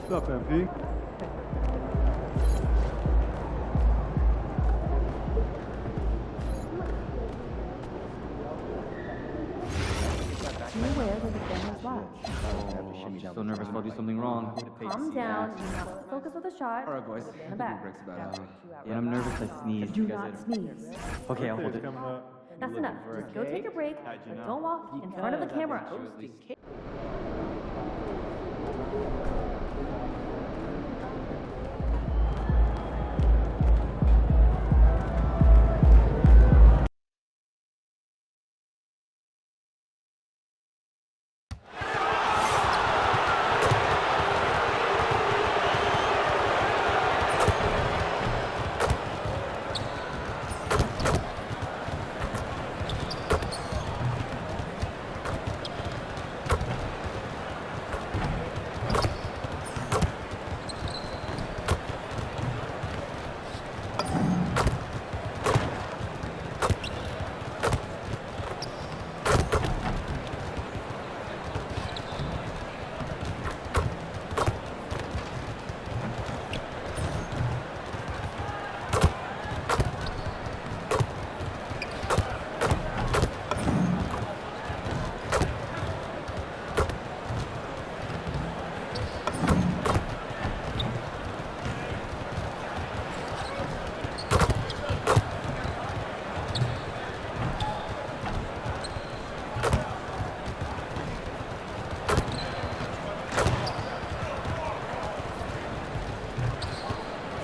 What's up, MP? Be aware that the camera's live. I'm just so nervous I'll do something wrong. Calm down. Do not focus with the shot. Alright, boys. In the back. Yeah, I'm nervous I sneezed. Do not sneeze. Okay, I'll hold it. That's enough. Just go take a break, but don't walk in front of the camera.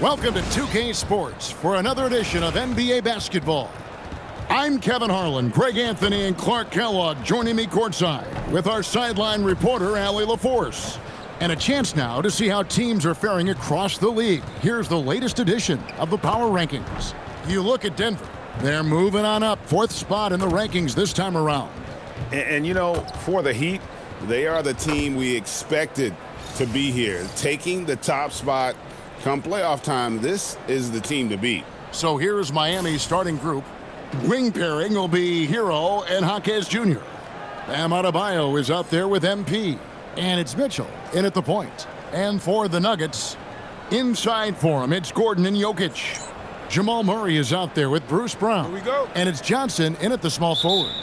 Welcome to 2K Sports for another edition of NBA basketball. I'm Kevin Harlan, Greg Anthony, and Clark Kellogg joining me courtside with our sideline reporter, Allie LaForce. And a chance now to see how teams are faring across the league. Here's the latest edition of the Power Rankings. You look at Denver. They're moving on up, 4th spot in the rankings this time around. And you know, for the Heat, they are the team we expected to be here. Taking the top spot come playoff time, this is the team to beat. So here's Miami's starting group. Wing pairing will be Hero and Jaquez Jr. Bam Adebayo is out there with MP. And it's Mitchell in at the point. And for the Nuggets, inside for him, it's Gordon and Jokic. Jamal Murray is out there with Bruce Brown. Here we go. And it's Johnson in at the small forward.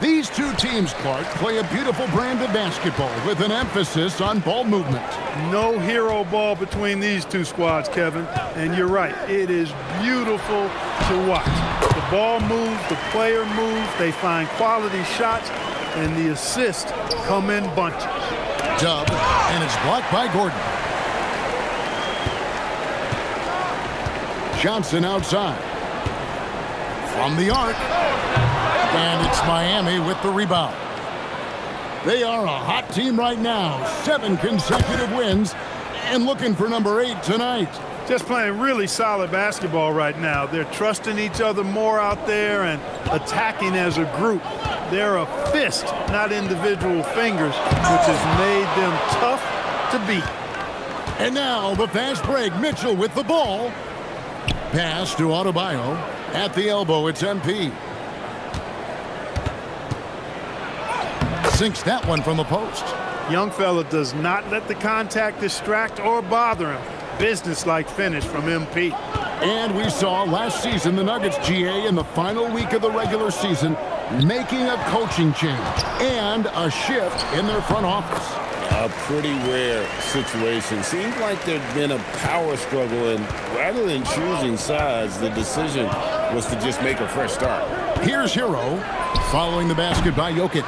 These two teams, Clark, play a beautiful brand of basketball with an emphasis on ball movement. No hero ball between these two squads, Kevin. And you're right, it is beautiful to watch. The ball moves, the player moves, they find quality shots, and the assists come in bunches. Dub, and it's blocked by Gordon. Johnson outside. From the arc. And it's Miami with the rebound. They are a hot team right now. 7 consecutive wins and looking for number 8 tonight. Just playing really solid basketball right now. They're trusting each other more out there and attacking as a group. They're a fist, not individual fingers, which has made them tough to beat. And now the fast break. Mitchell with the ball. Pass to Adebayo. At the elbow, it's MP. Sinks that one from the post. Young fella does not let the contact distract or bother him. Business-like finish from MP. And we saw last season the Nuggets GA in the final week of the regular season making a coaching change and a shift in their front office. A pretty rare situation. Seems like there'd been a power struggle, and rather than choosing sides, the decision was to just make a fresh start. Here's Hero following the basket by Jokic.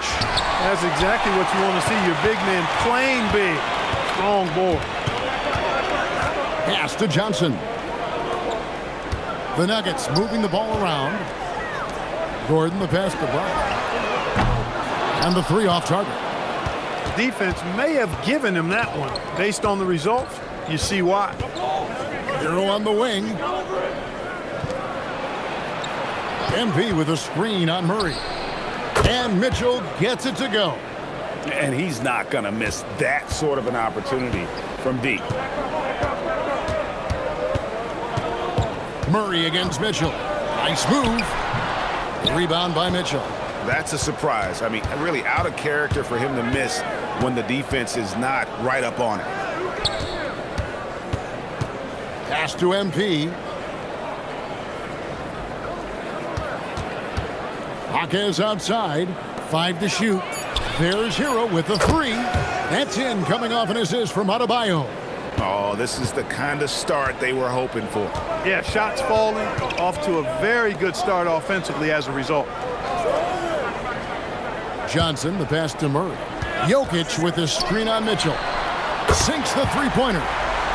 That's exactly what you want to see. Your big man playing big. Strong board. Pass to Johnson. The Nuggets moving the ball around. Gordon the pass to Brown. And the 3 off target. Defense may have given him that one. Based on the results, you see why. Hero on the wing. MP with a screen on Murray. And Mitchell gets it to go. And he's not going to miss that sort of an opportunity from deep. Murray against Mitchell. Nice move. Rebound by Mitchell. That's a surprise. I mean, really out of character for him to miss when the defense is not right up on it. Pass to MP. Jaquez outside. 5 to shoot. There's Hero with the 3. That's in, coming off an assist from Adebayo. Oh, this is the kind of start they were hoping for. Yeah, shots falling, off to a very good start offensively as a result. Johnson, the pass to Murray. Jokic with the screen on Mitchell. Sinks the three-pointer.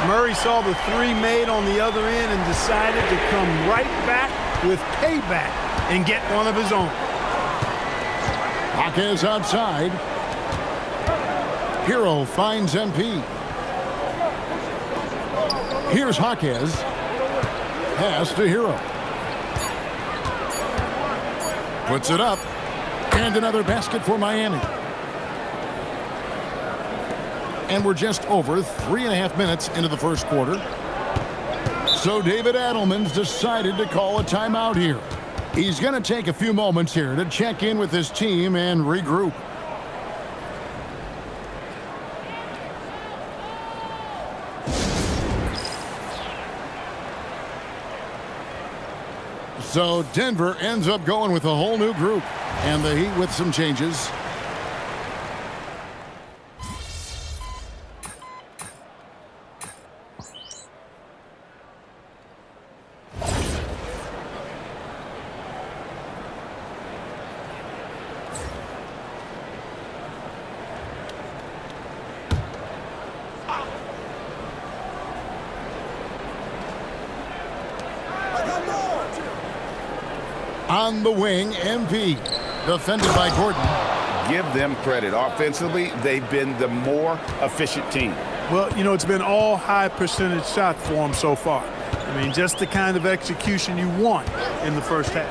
Murray saw the 3 made on the other end and decided to come right back with payback and get one of his own. Jaquez outside. Hero finds MP. Here's Jaquez. Pass to Hero. Puts it up. And another basket for Miami. And we're just over 3.5 minutes into the first quarter. So David Adelman's decided to call a timeout here. He's going to take a few moments here to check in with his team and regroup. So Denver ends up going with a whole new group, and the Heat with some changes. On the wing, MP, defended by Gordon. Give them credit. Offensively, they've been the more efficient team. Well, you know, it's been all high percentage shot for them so far. I mean, just the kind of execution you want in the first half.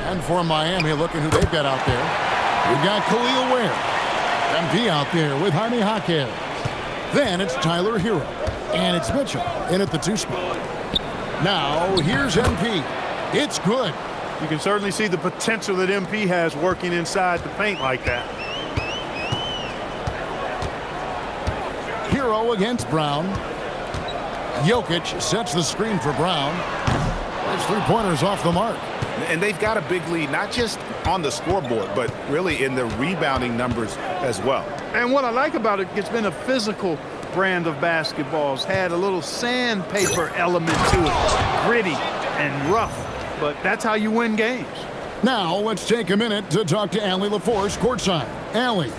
And for Miami, look at who they've got out there. We've got Khalil Ware. MP out there with Jaime Jaquez. Then it's Tyler Hero. And it's Mitchell in at the 2 spot. Now, here's MP. It's good. You can certainly see the potential that MP has working inside the paint like that. Hero against Brown. Jokic sets the screen for Brown. His 3-pointers off the mark. And they've got a big lead, not just on the scoreboard, but really in the rebounding numbers as well. And what I like about it, it's been a physical brand of basketball. It's had a little sandpaper element to it. Gritty and rough. But that's how you win games. Now, let's take a minute to talk to Allie LaForce courtside. Allie.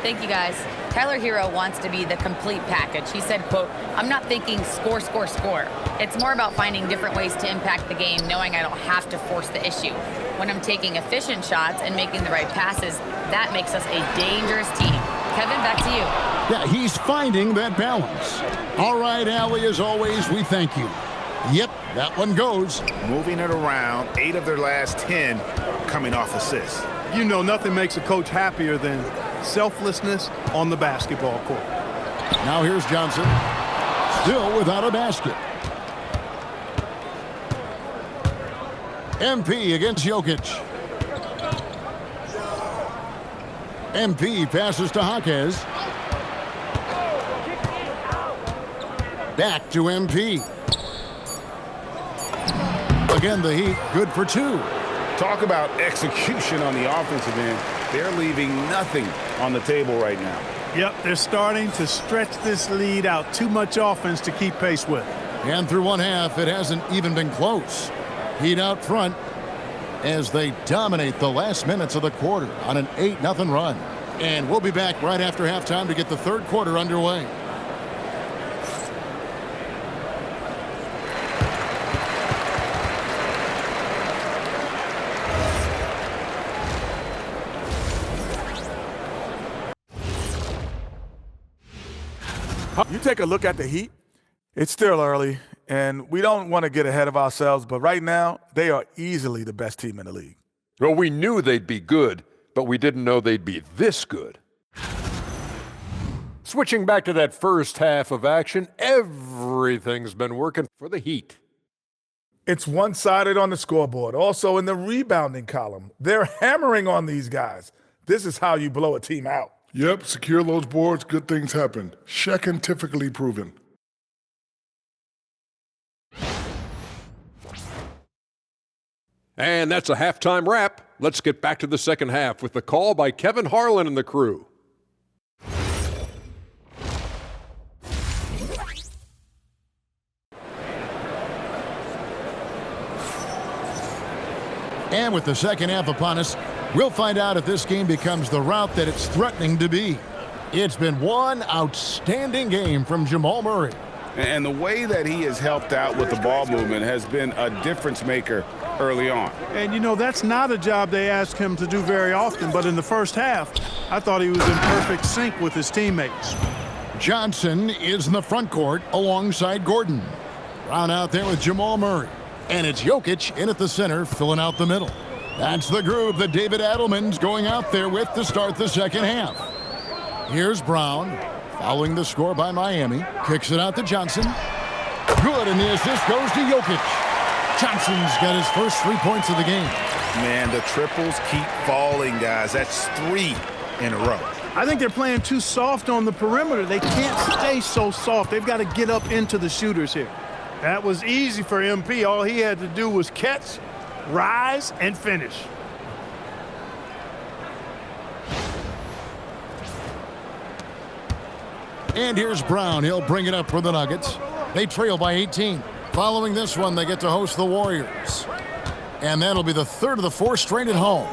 Thank you, guys. Tyler Hero wants to be the complete package. He said, quote, "I'm not thinking score, score, score. It's more about finding different ways to impact the game, knowing I don't have to force the issue. When I'm taking efficient shots and making the right passes, that makes us a dangerous team." Kevin, back to you. Yeah, he's finding that balance. All right, Allie, as always, we thank you. Yep, that one goes. Moving it around, 8 of their last 10 coming off assists. You know, nothing makes a coach happier than selflessness on the basketball court. Now here's Johnson. Still without a basket. MP against Jokic. MP passes to Jaquez. Back to MP. Again, the Heat good for 2. Talk about execution on the offensive end. They're leaving nothing on the table right now. Yep, they're starting to stretch this lead out. Too much offense to keep pace with. And through one half, it hasn't even been close. Heat out front as they dominate the last minutes of the quarter on an 8-0 run. And we'll be back right after halftime to get the third quarter underway. You take a look at the Heat, it's still early, and we don't want to get ahead of ourselves, but right now, they are easily the best team in the league. Well, we knew they'd be good, but we didn't know they'd be this good. Switching back to that first half of action, everything's been working for the Heat. It's one-sided on the scoreboard. Also in the rebounding column, they're hammering on these guys. This is how you blow a team out. Yep, secure those boards, good things happen. Scientifically proven. And that's a halftime wrap. Let's get back to the second half with the call by Kevin Harlan and the crew. And with the second half upon us, we'll find out if this game becomes the route that it's threatening to be. It's been one outstanding game from Jamal Murray. And the way that he has helped out with the ball movement has been a difference maker early on. And, you know, that's not a job they ask him to do very often, but in the first half, I thought he was in perfect sync with his teammates. Johnson is in the front court alongside Gordon. Brown out there with Jamal Murray. And it's Jokic in at the center, filling out the middle. That's the groove that David Adelman's going out there with to start the second half. Here's Brown, following the score by Miami. Kicks it out to Johnson. Good, and the assist goes to Jokic. Johnson's got his first 3 points of the game. Man, the triples keep falling, guys. That's 3 in a row. I think they're playing too soft on the perimeter. They can't stay so soft. They've got to get up into the shooters here. That was easy for MP. All he had to do was catch, rise, and finish. And here's Brown. He'll bring it up for the Nuggets. They trail by 18. Following this one, they get to host the Warriors. And that'll be the third of the 4 straight at home.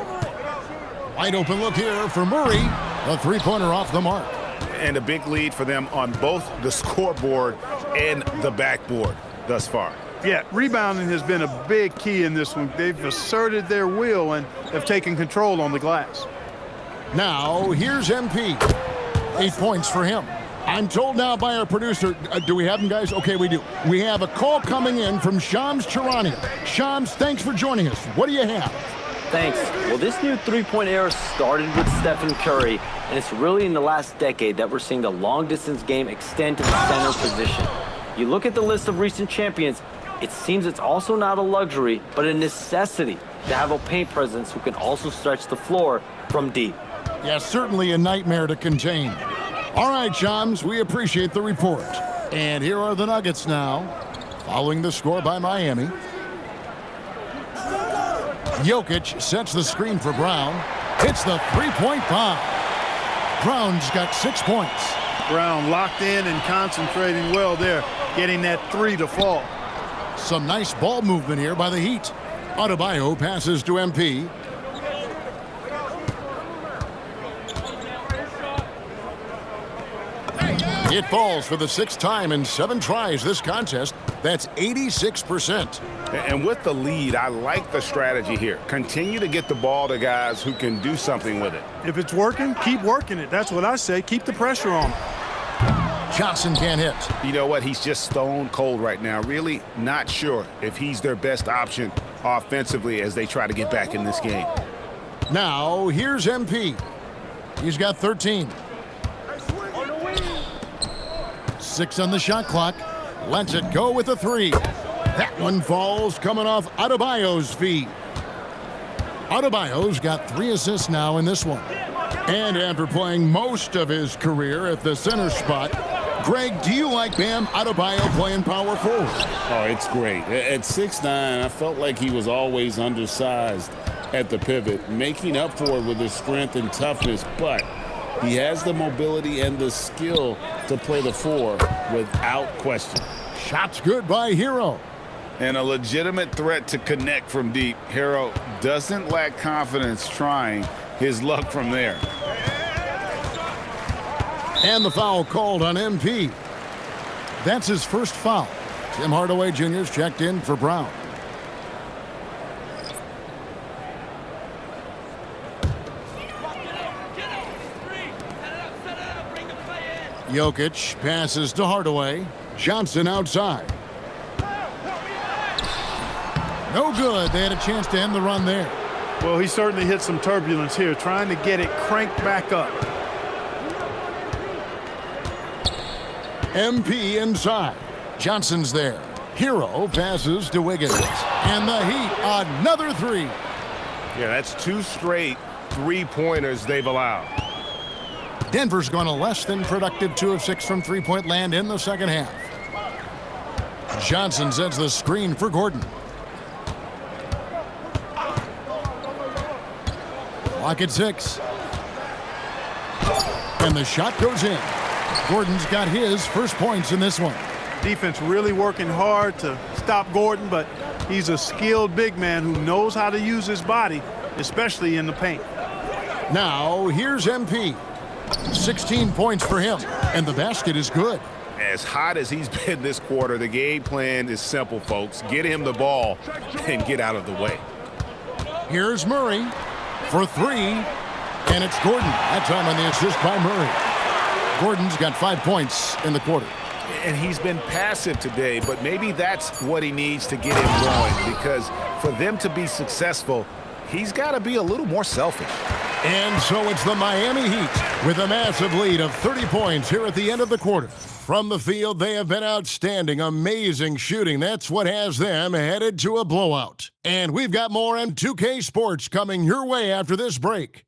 Wide open look here for Murray. A three-pointer off the mark. And a big lead for them on both the scoreboard and the backboard thus far. Yeah, rebounding has been a big key in this one. They've asserted their will and have taken control on the glass. Now, here's MP. 8 points for him. I'm told now by our producer, do we have him, guys? Okay, we do. We have a call coming in from Shams Charania. Shams, thanks for joining us. What do you have? Thanks. Well, this new three-point era started with Stephen Curry, and it's really in the last decade that we're seeing the long-distance game extend to the center position. You look at the list of recent champions, it seems it's also not a luxury, but a necessity to have a paint presence who can also stretch the floor from deep. Yeah, certainly a nightmare to contain. All right, Shams, we appreciate the report. And here are the Nuggets now, following the score by Miami. Jokic sets the screen for Brown. Hits the three-point bomb. Brown's got 6 points. Brown locked in and concentrating well there, getting that 3 to fall. Some nice ball movement here by the Heat. Adebayo passes to MP. It falls for the 6th time in 7 tries this contest. That's 86%. And with the lead, I like the strategy here. Continue to get the ball to guys who can do something with it. If it's working, keep working it. That's what I say. Keep the pressure on. Johnson can't hit. You know what? He's just stone cold right now. Really not sure if he's their best option offensively as they try to get back in this game. Now, here's MP. He's got 13. 6 on the shot clock. Lets it go with a 3. That one falls coming off Adebayo's feet. Adebayo's got 3 assists now in this one. And after playing most of his career at the center spot, Greg, do you like Bam Adebayo playing power forward? Oh, it's great. At 6'9", I felt like he was always undersized at the pivot, making up for it with his strength and toughness, but he has the mobility and the skill to play the 4 without question. Shots good by Hero. And a legitimate threat to connect from deep. Hero doesn't lack confidence trying his luck from there. And the foul called on MP. That's his first foul. Tim Hardaway Jr.'s checked in for Brown. Jokic passes to Hardaway. Johnson outside. No good. They had a chance to end the run there. Well, he certainly hit some turbulence here, trying to get it cranked back up. MP inside. Johnson's there. Hero passes to Wiggins. And the Heat, another 3. Yeah, that's 2 straight 3-pointers they've allowed. Denver's gone a less than productive 2 of 6 from three-point land in the second half. Johnson sets the screen for Gordon. Clock at 6. And the shot goes in. Gordon's got his first points in this one. Defense really working hard to stop Gordon, but he's a skilled big man who knows how to use his body, especially in the paint. Now, here's MP. 16 points for him, and the basket is good. As hot as he's been this quarter, the game plan is simple, folks. Get him the ball and get out of the way. Here's Murray for 3, and it's Gordon. That time on the assist by Murray. Gordon's got 5 points in the quarter. And he's been passive today, but maybe that's what he needs to get him going, because for them to be successful, he's got to be a little more selfish. And so it's the Miami Heat with a massive lead of 30 points here at the end of the quarter. From the field, they have been outstanding, amazing shooting. That's what has them headed to a blowout. And we've got more M2K Sports coming your way after this break.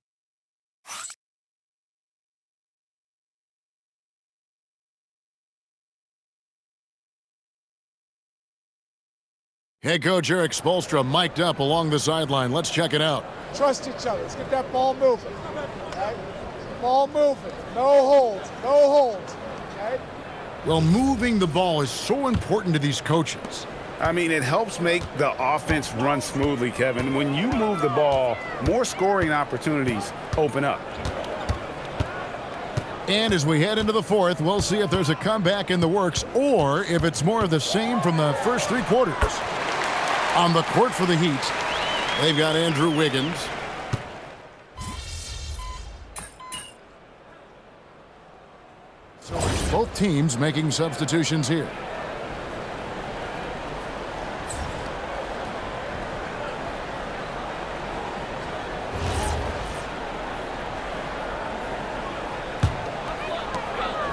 Head coach Eric Spoelstra mic'd up along the sideline. Let's check it out. Trust each other. Let's get that ball moving. Okay? Ball moving. No holds. No holds. Okay? Well, moving the ball is so important to these coaches. I mean, it helps make the offense run smoothly, Kevin. When you move the ball, more scoring opportunities open up. And as we head into the fourth, we'll see if there's a comeback in the works or if it's more of the same from the first 3 quarters. On the court for the Heat, they've got Andrew Wiggins. So both teams making substitutions here.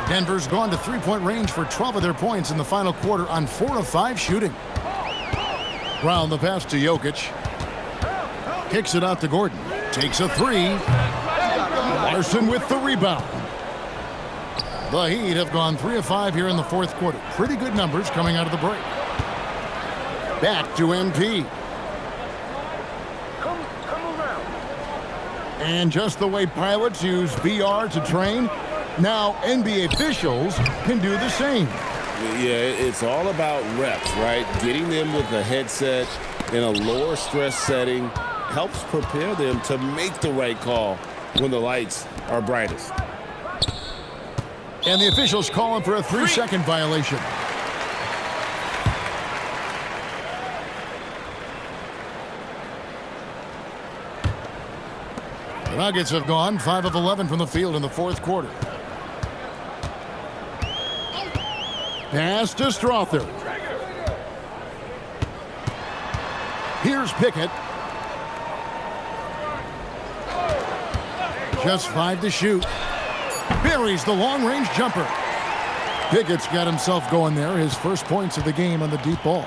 Denver's gone to three-point range for 12 of their points in the final quarter on 4 of 5 shooting. Brown the pass to Jokic. Kicks it out to Gordon. Takes a 3. Larson with the rebound. The Heat have gone 3 of 5 here in the fourth quarter. Pretty good numbers coming out of the break. Back to MP. And just the way pilots use VR to train, now NBA officials can do the same. Yeah, it's all about reps, right? Getting them with a headset in a lower stress setting helps prepare them to make the right call when the lights are brightest. And the officials calling for a 3-second violation. The Nuggets have gone 5 of 11 from the field in the fourth quarter. Pass to Strother. Here's Pickett. Just 5 to shoot. Buries the long-range jumper. Pickett's got himself going there. His first points of the game on the deep ball.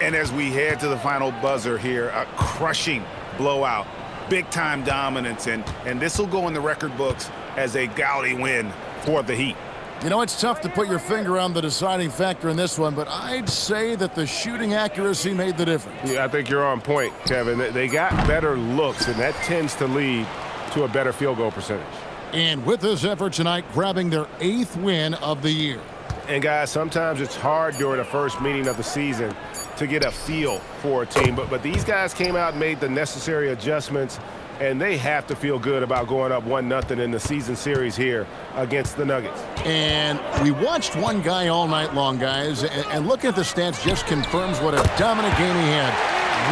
And as we head to the final buzzer here, a crushing blowout. Big-time dominance, and this will go in the record books as a gaudy win for the Heat. You know, it's tough to put your finger on the deciding factor in this one, but I'd say that the shooting accuracy made the difference. Yeah, I think you're on point, Kevin. They got better looks, and that tends to lead to a better field goal percentage. And with this effort tonight, grabbing their 8th win of the year. And guys, sometimes it's hard during the first meeting of the season to get a feel for a team, but these guys came out and made the necessary adjustments, and they have to feel good about going up 1-0 in the season series here against the Nuggets. And we watched one guy all night long, guys, and looking at the stats just confirms what a dominant game he had.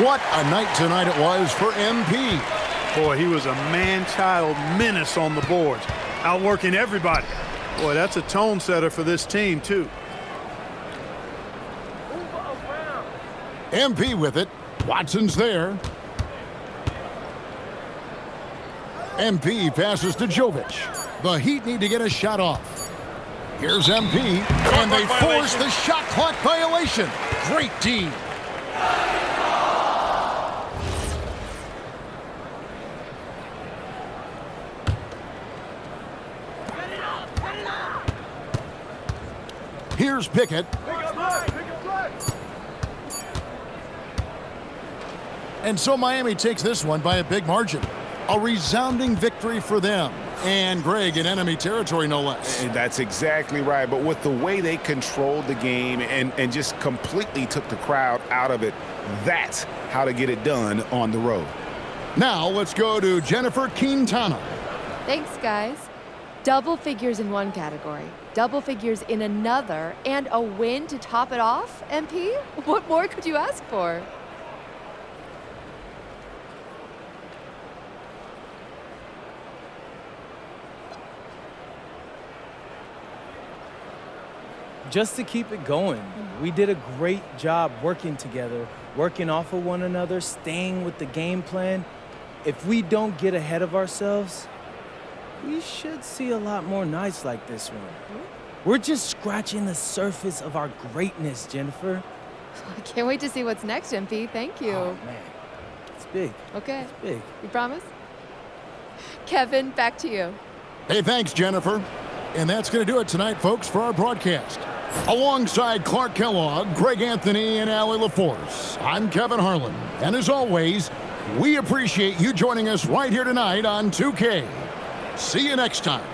What a night tonight it was for MP. Boy, he was a man-child menace on the boards, outworking everybody. Boy, that's a tone setter for this team, too. MP with it. Watson's there. MP passes to Jovic. The Heat need to get a shot off. Here's MP, and they force the shot clock violation. Great team. Here's Pickett. And so Miami takes this one by a big margin. A resounding victory for them. And, Greg, in enemy territory, no less. And that's exactly right. But with the way they controlled the game and just completely took the crowd out of it, that's how to get it done on the road. Now let's go to Jennifer Quintana. Thanks, guys. Double figures in one category, double figures in another, and a win to top it off, MP? What more could you ask for? Just to keep it going. We did a great job working together, working off of one another, staying with the game plan. If we don't get ahead of ourselves, we should see a lot more nights like this one. We're just scratching the surface of our greatness, Jennifer. I can't wait to see what's next, MP. Thank you. Oh, man. It's big. Okay. It's big. You promise? Kevin, back to you. Hey, thanks, Jennifer. And that's going to do it tonight, folks, for our broadcast. Alongside Clark Kellogg, Greg Anthony, and Allie LaForce, I'm Kevin Harlan. And as always, we appreciate you joining us right here tonight on 2K. See you next time.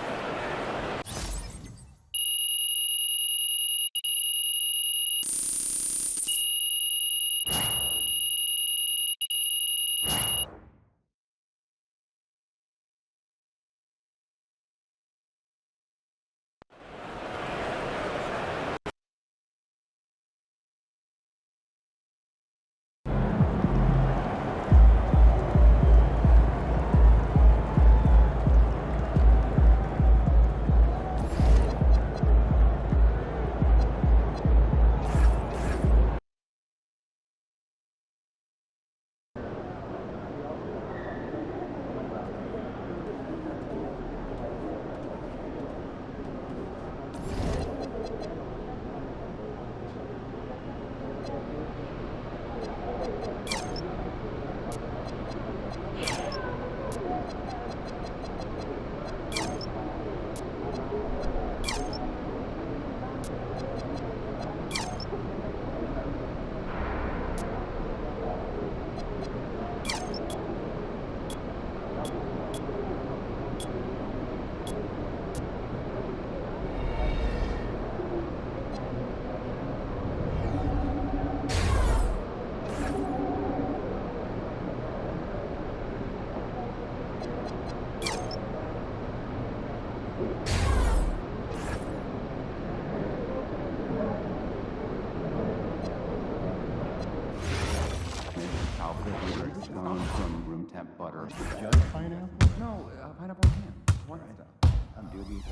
From room temp butter. Just pineapple? No, pineapple ham. What? I'm doobie.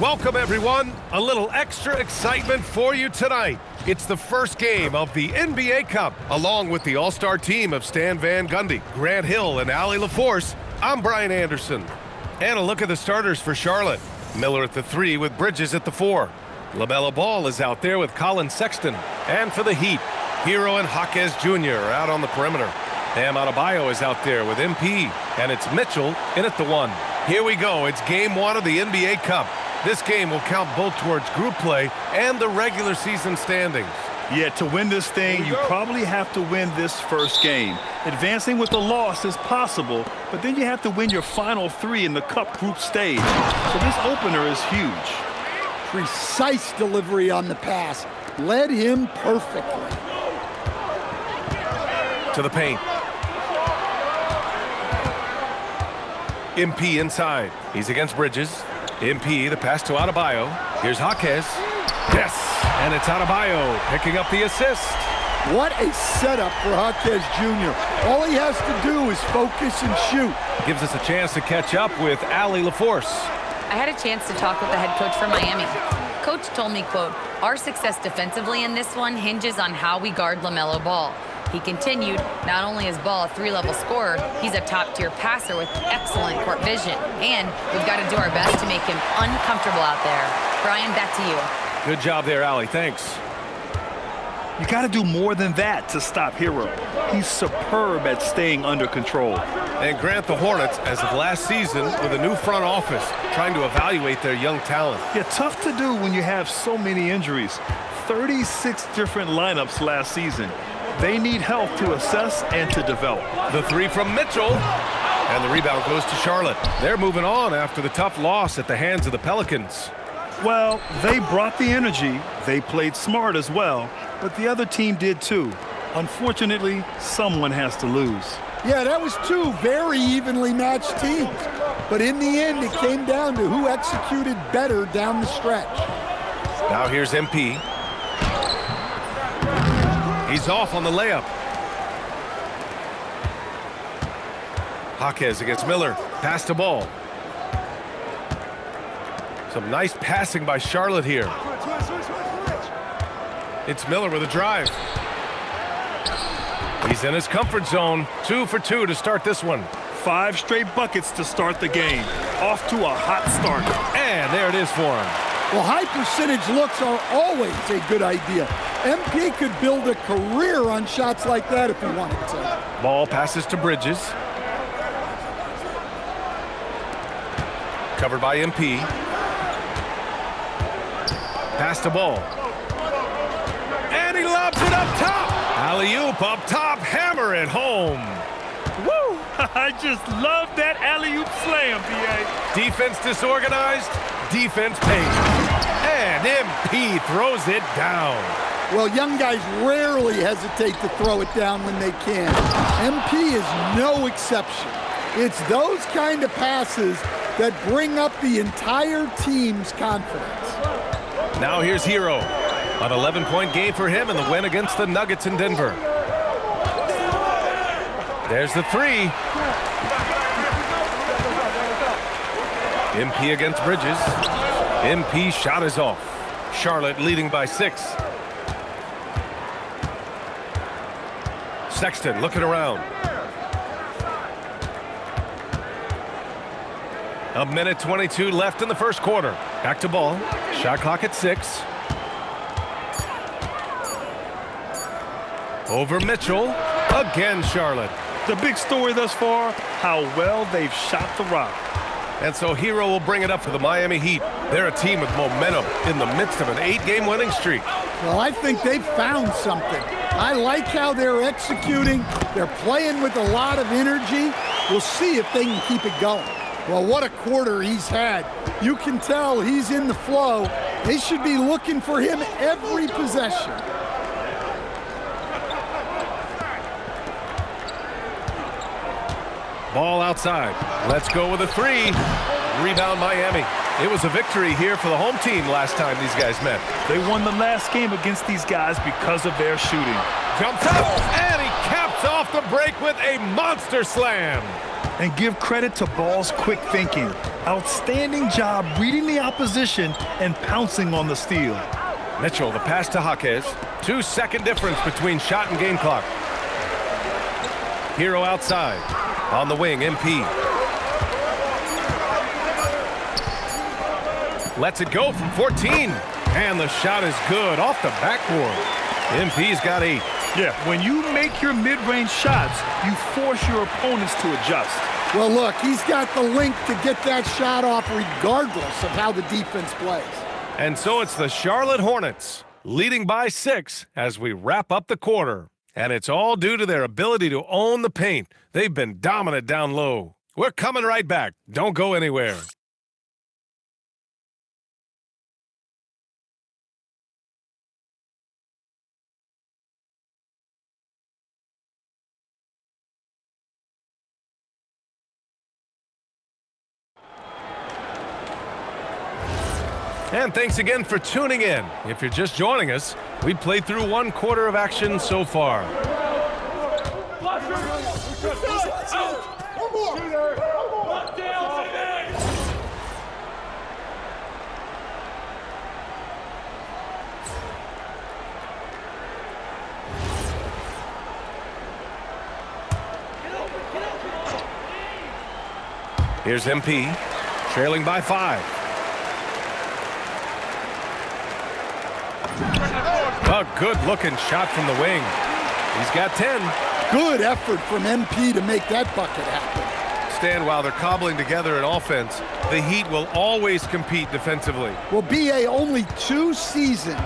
Welcome, everyone. A little extra excitement for you tonight. It's the first game of the NBA Cup. Along with the all-star team of Stan Van Gundy, Grant Hill, and Allie LaForce, I'm Brian Anderson. And a look at the starters for Charlotte. Miller at the 3 with Bridges at the 4. LaMelo Ball is out there with Colin Sexton. And for the Heat, Hero and Jaquez Jr. are out on the perimeter. Bam Adebayo is out there with MP. And it's Mitchell in at the 1. Here we go. It's game 1 of the NBA Cup. This game will count both towards group play and the regular season standings. Yeah, to win this thing, you probably have to win this first game. Advancing with a loss is possible, but then you have to win your final 3 in the Cup group stage. So this opener is huge. Precise delivery on the pass. Led him perfectly. To the paint. MP inside. He's against Bridges. MP, the pass to Adebayo. Here's Jaquez. Yes, and it's Adebayo picking up the assist. What a setup for Jaquez Jr. All he has to do is focus and shoot. Gives us a chance to catch up with Allie LaForce. I had a chance to talk with the head coach for Miami. Coach told me, quote, "Our success defensively in this one hinges on how we guard LaMelo Ball." He continued, not only is Ball a 3-level scorer, he's a top-tier passer with excellent court vision. And we've got to do our best to make him uncomfortable out there. Brian, back to you. Good job there, Allie. Thanks. You got to do more than that to stop Hero. He's superb at staying under control. And Grant, the Hornets, as of last season, with a new front office, trying to evaluate their young talent. Yeah, tough to do when you have so many injuries. 36 different lineups last season. They need help to assess and to develop. The 3 from Mitchell. And the rebound goes to Charlotte. They're moving on after the tough loss at the hands of the Pelicans. Well, they brought the energy. They played smart as well, but the other team did too. Unfortunately, someone has to lose. Yeah, that was 2 very evenly matched teams. But in the end, it came down to who executed better down the stretch. Now here's MP. He's off on the layup. Jaquez against Miller. Pass to Ball. Some nice passing by Charlotte here. It's Miller with a drive. He's in his comfort zone. 2 for 2 to start this one. 5 straight buckets to start the game. Off to a hot start. And there it is for him. Well, high percentage looks are always a good idea. MP could build a career on shots like that if he wanted to. Ball passes to Bridges. Covered by MP. Pass to Ball. And he lobs it up top. Alley-oop up top. Hammer it home. Woo! I just love that alley-oop slam, B.A. Defense disorganized. Defense paid. And MP throws it down. Well, young guys rarely hesitate to throw it down when they can. MP is no exception. It's those kind of passes that bring up the entire team's confidence. Now here's Hero. An 11-point game for him in the win against the Nuggets in Denver. There's the 3. MP against Bridges. MP shot is off. Charlotte leading by 6. Sexton looking around. A minute 22 left in the first quarter. Back to Ball. Shot clock at 6. Over Mitchell. Again, Charlotte. The big story thus far, how well they've shot the rock. And so Hero will bring it up for the Miami Heat. They're a team with momentum in the midst of an 8-game winning streak. Well, I think they've found something. I like how they're executing. They're playing with a lot of energy. We'll see if they can keep it going. Well, what a quarter he's had. You can tell he's in the flow. They should be looking for him every possession. Ball outside. Let's go with a 3. Rebound Miami. It was a victory here for the home team last time these guys met. They won the last game against these guys because of their shooting. Jumps up, and he caps off the break with a monster slam. And give credit to Ball's quick thinking. Outstanding job reading the opposition and pouncing on the steal. Mitchell, the pass to Jaquez. 2-second difference between shot and game clock. Hero outside. On the wing, MP. Lets it go from 14. And the shot is good off the backboard. MP's got 8. Yeah, when you make your mid-range shots, you force your opponents to adjust. Well, look, he's got the link to get that shot off regardless of how the defense plays. And so it's the Charlotte Hornets leading by 6 as we wrap up the quarter. And it's all due to their ability to own the paint. They've been dominant down low. We're coming right back. Don't go anywhere. And thanks again for tuning in. If you're just joining us, we played through 1 quarter of action so far. Here's MP, trailing by 5. A good-looking shot from the wing. He's got 10. Good effort from MP to make that bucket happen. Stan, while they're cobbling together an offense, the Heat will always compete defensively. Well, BA, only 2 seasons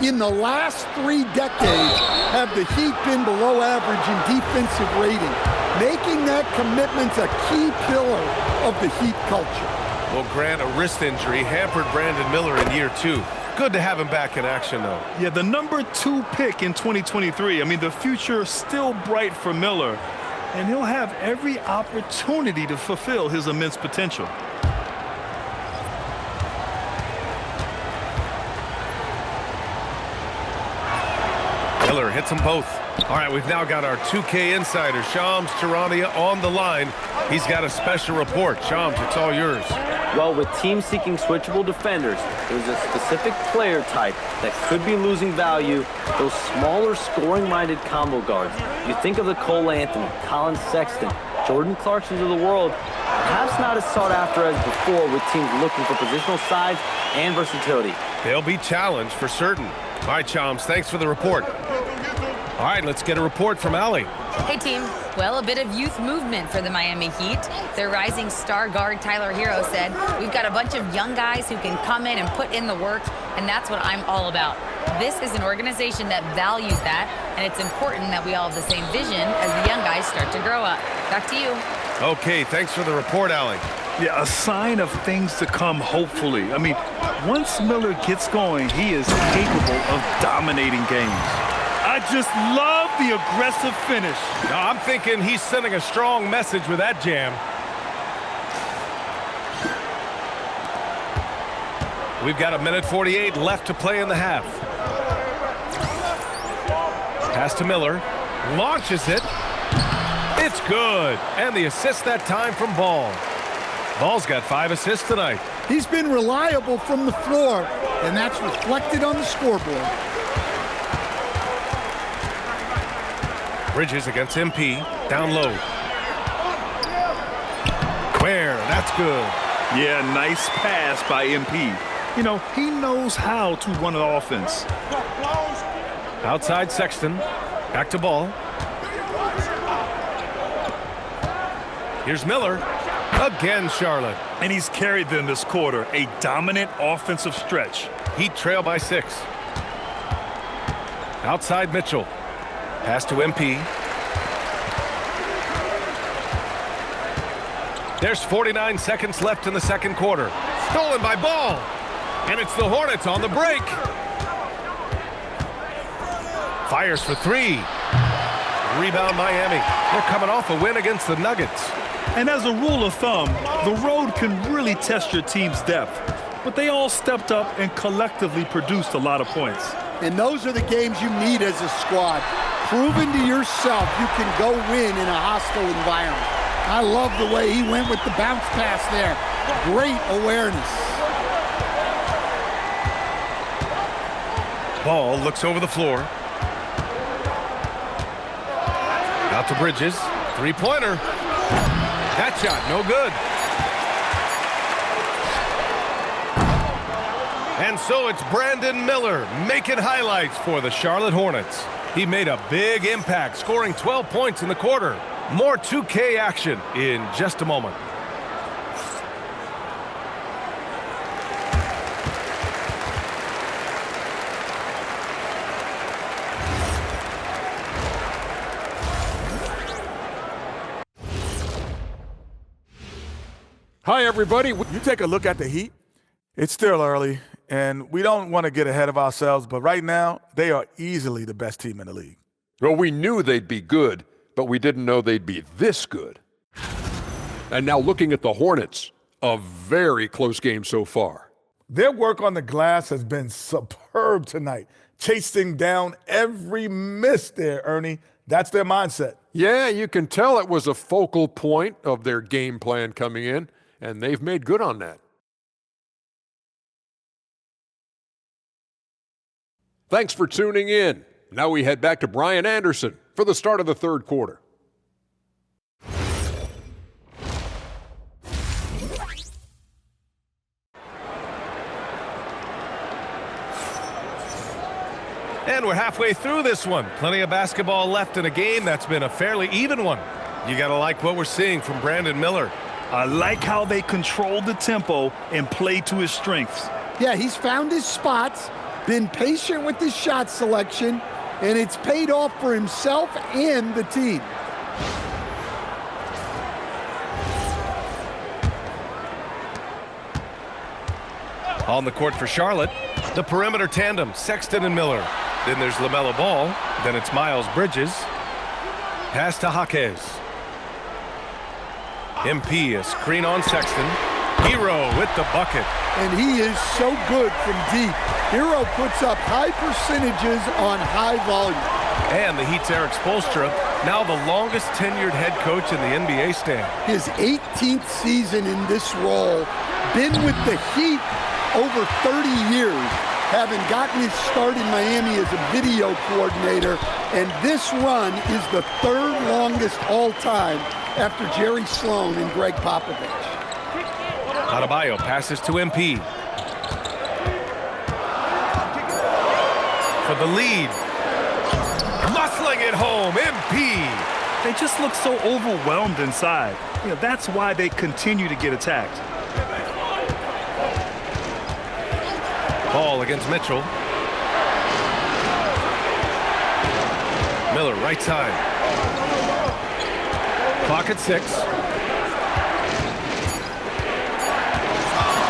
in the last 3 decades have the Heat been below average in defensive rating, making that commitment a key pillar of the Heat culture. Well, Grant, a wrist injury hampered Brandon Miller in year 2. Good to have him back in action, though. Yeah, the number 2 pick in 2023. I mean, the future is still bright for Miller, and he'll have every opportunity to fulfill his immense potential. Miller hits them both. All right, we've now got our 2K insider, Shams Charania, on the line. He's got a special report. Shams, it's all yours. Well, with teams seeking switchable defenders, there's a specific player type that could be losing value, those smaller scoring-minded combo guards. You think of the Cole Anthony, Colin Sexton, Jordan Clarksons of the world, perhaps not as sought after as before with teams looking for positional size and versatility. They'll be challenged for certain. All right, Shams, thanks for the report. All right, let's get a report from Allie. Hey, team. Well, a bit of youth movement for the Miami Heat. Their rising star guard, Tyler Hero, said, "We've got a bunch of young guys who can come in and put in the work, and that's what I'm all about." This is an organization that values that, and it's important that we all have the same vision as the young guys start to grow up. Back to you. Okay, thanks for the report, Allie. Yeah, a sign of things to come, hopefully. I mean, once Miller gets going, he is capable of dominating games. I just love the aggressive finish. No, I'm thinking he's sending a strong message with that jam. We've got 1:48 left to play in the half. Pass to Miller. Launches it. It's good. And the assist that time from Ball. Ball's got 5 assists tonight. He's been reliable from the floor, and that's reflected on the scoreboard. Bridges against MP, down low. Where? That's good. Yeah, nice pass by MP. You know, he knows how to run an offense. Outside Sexton, back to Ball. Here's Miller. Again, Charlotte. And he's carried them this quarter, a dominant offensive stretch. Heat trail by 6. Outside Mitchell. Pass to MP. There's 49 seconds left in the second quarter. Stolen by Ball. And it's the Hornets on the break. Fires for 3. Rebound Miami. They're coming off a win against the Nuggets. And as a rule of thumb, the road can really test your team's depth. But they all stepped up and collectively produced a lot of points. And those are the games you need as a squad. Proving to yourself you can go win in a hostile environment. I love the way he went with the bounce pass there. Great awareness. Ball looks over the floor. Out to Bridges. 3-pointer. That shot, no good. And so it's Brandon Miller making highlights for the Charlotte Hornets. He made a big impact, scoring 12 points in the quarter. More 2K action in just a moment. Hi, everybody. You take a look at the Heat. It's still early, and we don't want to get ahead of ourselves, but right now, they are easily the best team in the league. Well, we knew they'd be good, but we didn't know they'd be this good. And now looking at the Hornets, a very close game so far. Their work on the glass has been superb tonight, chasing down every miss there, Ernie. That's their mindset. Yeah, you can tell it was a focal point of their game plan coming in, and they've made good on that. Thanks for tuning in. Now we head back to Brian Anderson for the start of the third quarter. And we're halfway through this one. Plenty of basketball left in a game that's been a fairly even one. You got to like what we're seeing from Brandon Miller. I like how they control the tempo and play to his strengths. Yeah, he's found his spots, been patient with his shot selection, and it's paid off for himself and the team. On the court for Charlotte, the perimeter tandem, Sexton and Miller. Then there's LaMelo Ball. Then it's Miles Bridges. Pass to Jaquez. MP, a screen on Sexton. Hero with the bucket. And he is so good from deep. Hero puts up high percentages on high volume. And the Heat's Eric Spoelstra, now the longest tenured head coach in the NBA stand. His 18th season in this role, been with the Heat over 30 years, having gotten his start in Miami as a video coordinator, and this run is the third longest all time after Jerry Sloan and Greg Popovich. Adebayo passes to MP. For the lead. Muscling it home, MP. They just look so overwhelmed inside. That's why they continue to get attacked. Ball against Mitchell. Miller, right side. Clock at 6.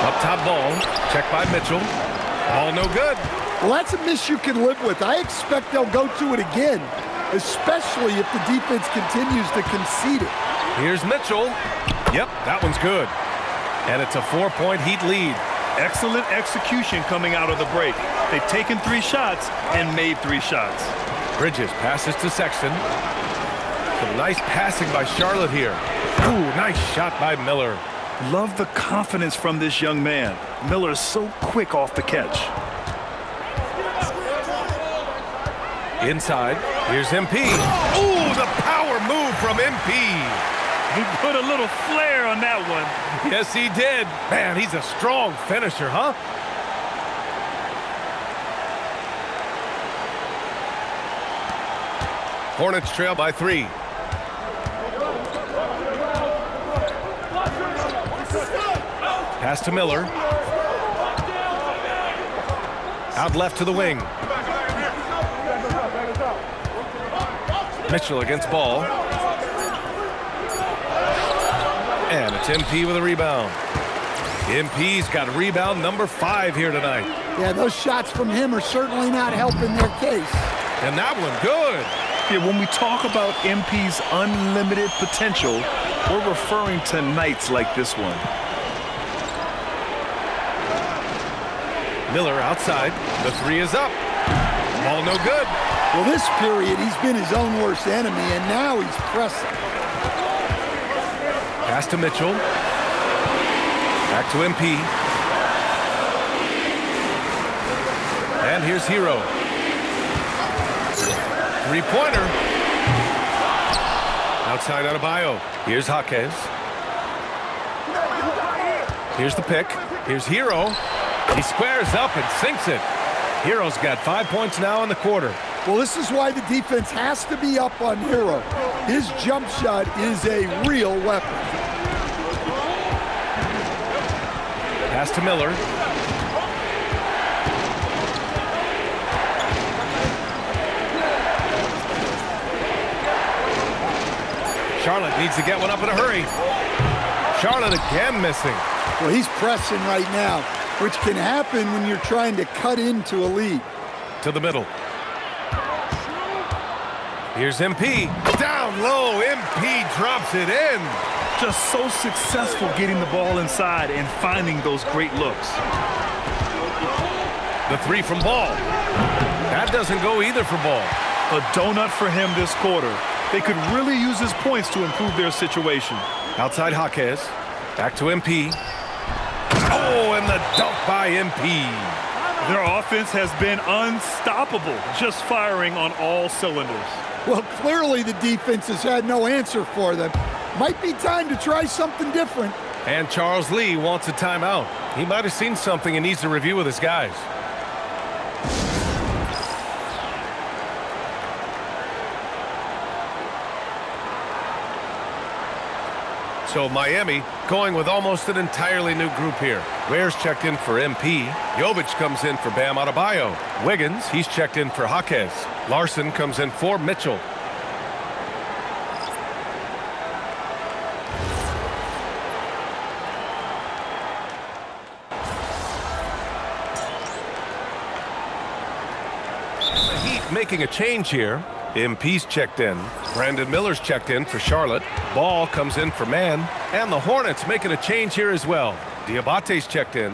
Up top ball. Check by Mitchell. Ball no good. Well, that's a miss you can live with. I expect they'll go to it again, especially if the defense continues to concede it. Here's Mitchell. Yep, that one's good. And it's a 4-point Heat lead. Excellent execution coming out of the break. They've taken 3 shots and made 3 shots. Bridges passes to Sexton. Some nice passing by Charlotte here. Ooh, nice shot by Miller. Love the confidence from this young man. Miller's so quick off the catch. Inside, here's MP. Ooh, the power move from MP. He put a little flair on that one. Yes, he did. Man, he's a strong finisher, huh? Hornets trail by 3. Pass to Miller. Out left to the wing. Mitchell against Ball. And it's MP with a rebound. MP's got rebound number 5 here tonight. Yeah, those shots from him are certainly not helping their case. And that one good. Yeah, when we talk about MP's unlimited potential, we're referring to nights like this one. Miller outside. The 3 is up. Ball no good. Well, this period, he's been his own worst enemy, and now he's pressing. Pass to Mitchell. Back to MP. And here's Hero. 3-pointer. Outside Adebayo. Here's Jaquez. Here's the pick. Here's Hero. He squares up and sinks it. Hero's got 5 points now in the quarter. Well, this is why the defense has to be up on Hero. His jump shot is a real weapon. Pass to Miller. Charlotte needs to get one up in a hurry. Charlotte again missing. Well, he's pressing right now, which can happen when you're trying to cut into a lead. To the middle. Here's MP. Down low. MP drops it in. Just so successful getting the ball inside and finding those great looks. The three from Ball. That doesn't go either for Ball. A donut for him this quarter. They could really use his points to improve their situation. Outside Jaquez. Back to MP. Oh, and the dunk by MP. Their offense has been unstoppable, just firing on all cylinders. Well, clearly the defense has had no answer for them. Might be time to try something different. And Charles Lee wants a timeout. He might have seen something and needs to review with his guys. So Miami going with almost an entirely new group here. Ware's checked in for MP. Jovic comes in for Bam Adebayo. Wiggins, he's checked in for Jaquez. Larson comes in for Mitchell. The Heat making a change here. MP's checked in. Brandon Miller's checked in for Charlotte. Ball comes in for Man. And the Hornets making a change here as well. Diabate's checked in.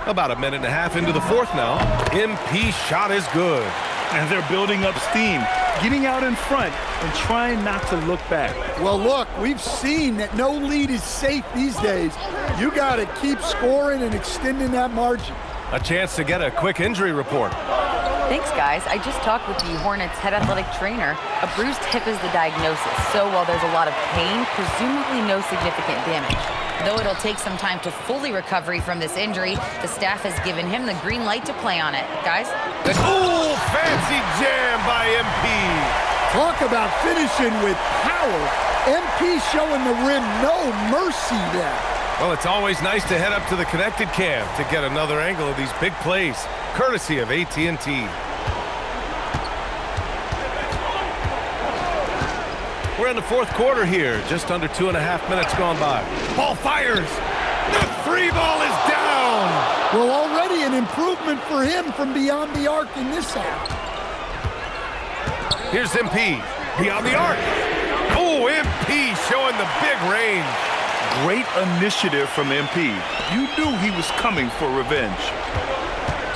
About a minute and a half into the fourth now. MP shot is good. And they're building up steam, getting out in front and trying not to look back. Well, look, we've seen that no lead is safe these days. You got to keep scoring and extending that margin. A chance to get a quick injury report. Thanks, guys. I just talked with the Hornets head athletic trainer. A bruised hip is the diagnosis. So while there's a lot of pain, presumably no significant damage. Though it'll take some time to fully recover from this injury, the staff has given him the green light to play on it. Guys? Oh, fancy jam by MP. Talk about finishing with power. MP showing the rim no mercy there. Well, it's always nice to head up to the connected cam to get another angle of these big plays, courtesy of AT&T. We're in the fourth quarter here, just under 2.5 minutes gone by. Ball fires. The three ball is down. Well, already an improvement for him from beyond the arc in this half. Here's MP, beyond the arc. Oh, MP showing the big range. Great initiative from MP. You knew he was coming for revenge.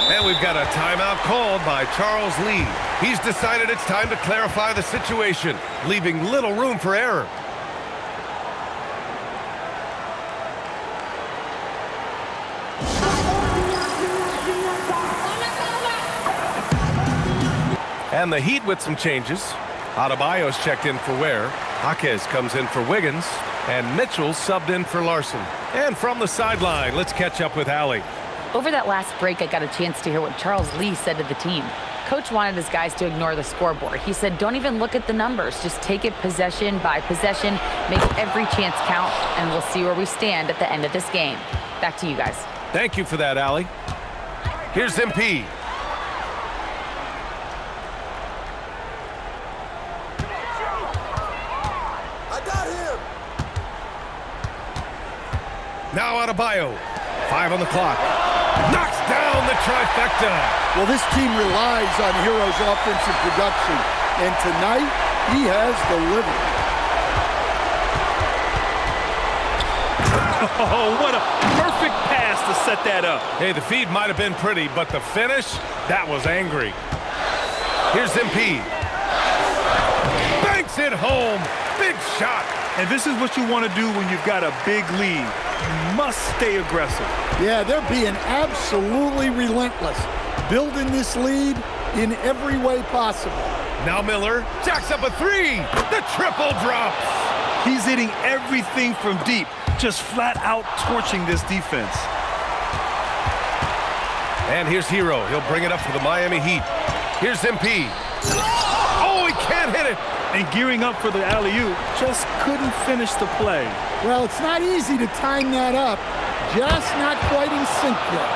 And we've got a timeout called by Charles Lee. He's decided it's time to clarify the situation, leaving little room for error. And the Heat with some changes. Adebayo's checked in for Ware. Jaquez comes in for Wiggins. And Mitchell subbed in for Larson. And from the sideline, let's catch up with Allie. Over that last break, I got a chance to hear what Charles Lee said to the team. Coach wanted his guys to ignore the scoreboard. He said, don't even look at the numbers. Just take it possession by possession, make every chance count, and we'll see where we stand at the end of this game. Back to you guys. Thank you for that, Allie. Here's MP. Now Adebayo. 5 on the clock. Knocks down the trifecta. Well, this team relies on Hero's offensive production, and tonight he has delivered. Oh, what a perfect pass to set that up. Hey, the feed might have been pretty, but the finish, that was angry. Here's MP. Banks it home. Big shot. And this is what you want to do when you've got a big lead. You must stay aggressive. Yeah, they're being absolutely relentless, building this lead in every way possible. Now Miller jacks up a three. The triple drops. He's hitting everything from deep. just flat out torching this defense. And here's Hero. He'll bring it up for the Miami Heat. Here's MP. Oh, he can't hit it. And gearing up for the alley-oop, just couldn't finish the play. Well, it's not easy to time that up. Just not quite in sync yet.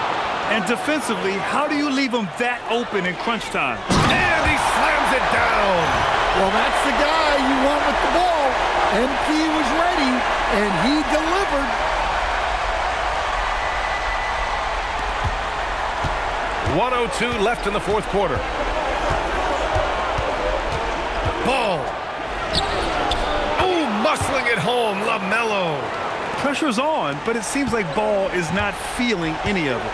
And defensively, how do you leave him that open in crunch time? And he slams it down. Well, that's the guy you want with the ball. MP was ready, and he delivered. .102 left in the fourth quarter. Ball. Oh, muscling it home, LaMelo. Pressure's on, but it seems like Ball is not feeling any of it.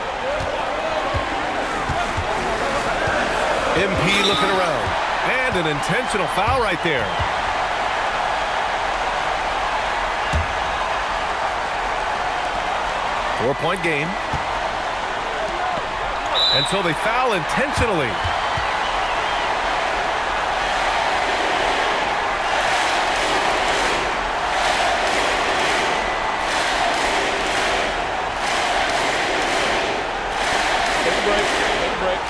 MP looking around. And an intentional foul right there. Four-point game. And so they foul intentionally. Take a break. Take a break.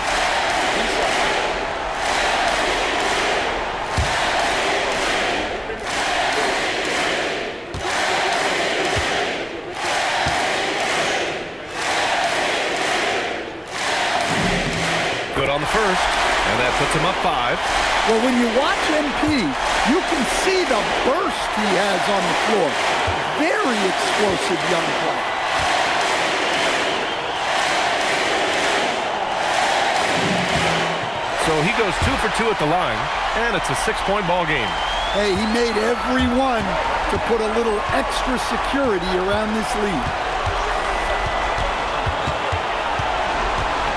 Good on the first, and that puts him up 5. Well, when you watch MP, you can see the burst he has on the floor. Very explosive young player. So he goes 2 for 2 at the line, and it's a 6-point ball game. Hey, he made every one to put a little extra security around this lead.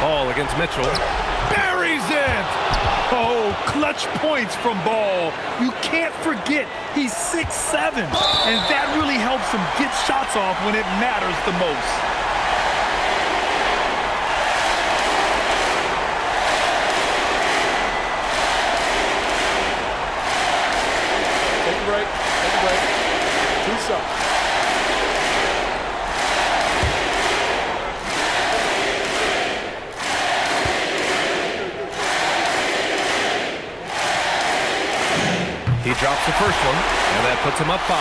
Ball against Mitchell. Buries it! Oh, clutch points from Ball. You can't forget he's 6'7", and that really helps him get shots off when it matters the most. Take a break. Take a break. Do something. He drops the first one, and that puts him up 5.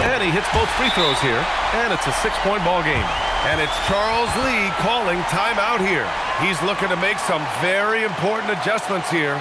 And he hits both free throws here, and it's a 6-point ball game. And it's Charles Lee calling timeout here. He's looking to make some very important adjustments here.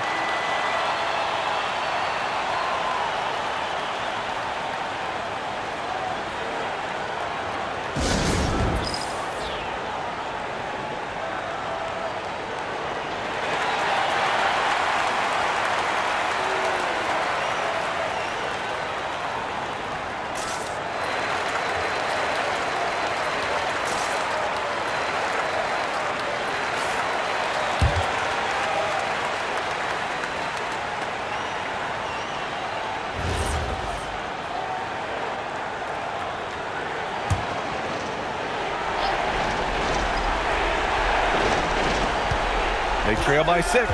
They trail by 6.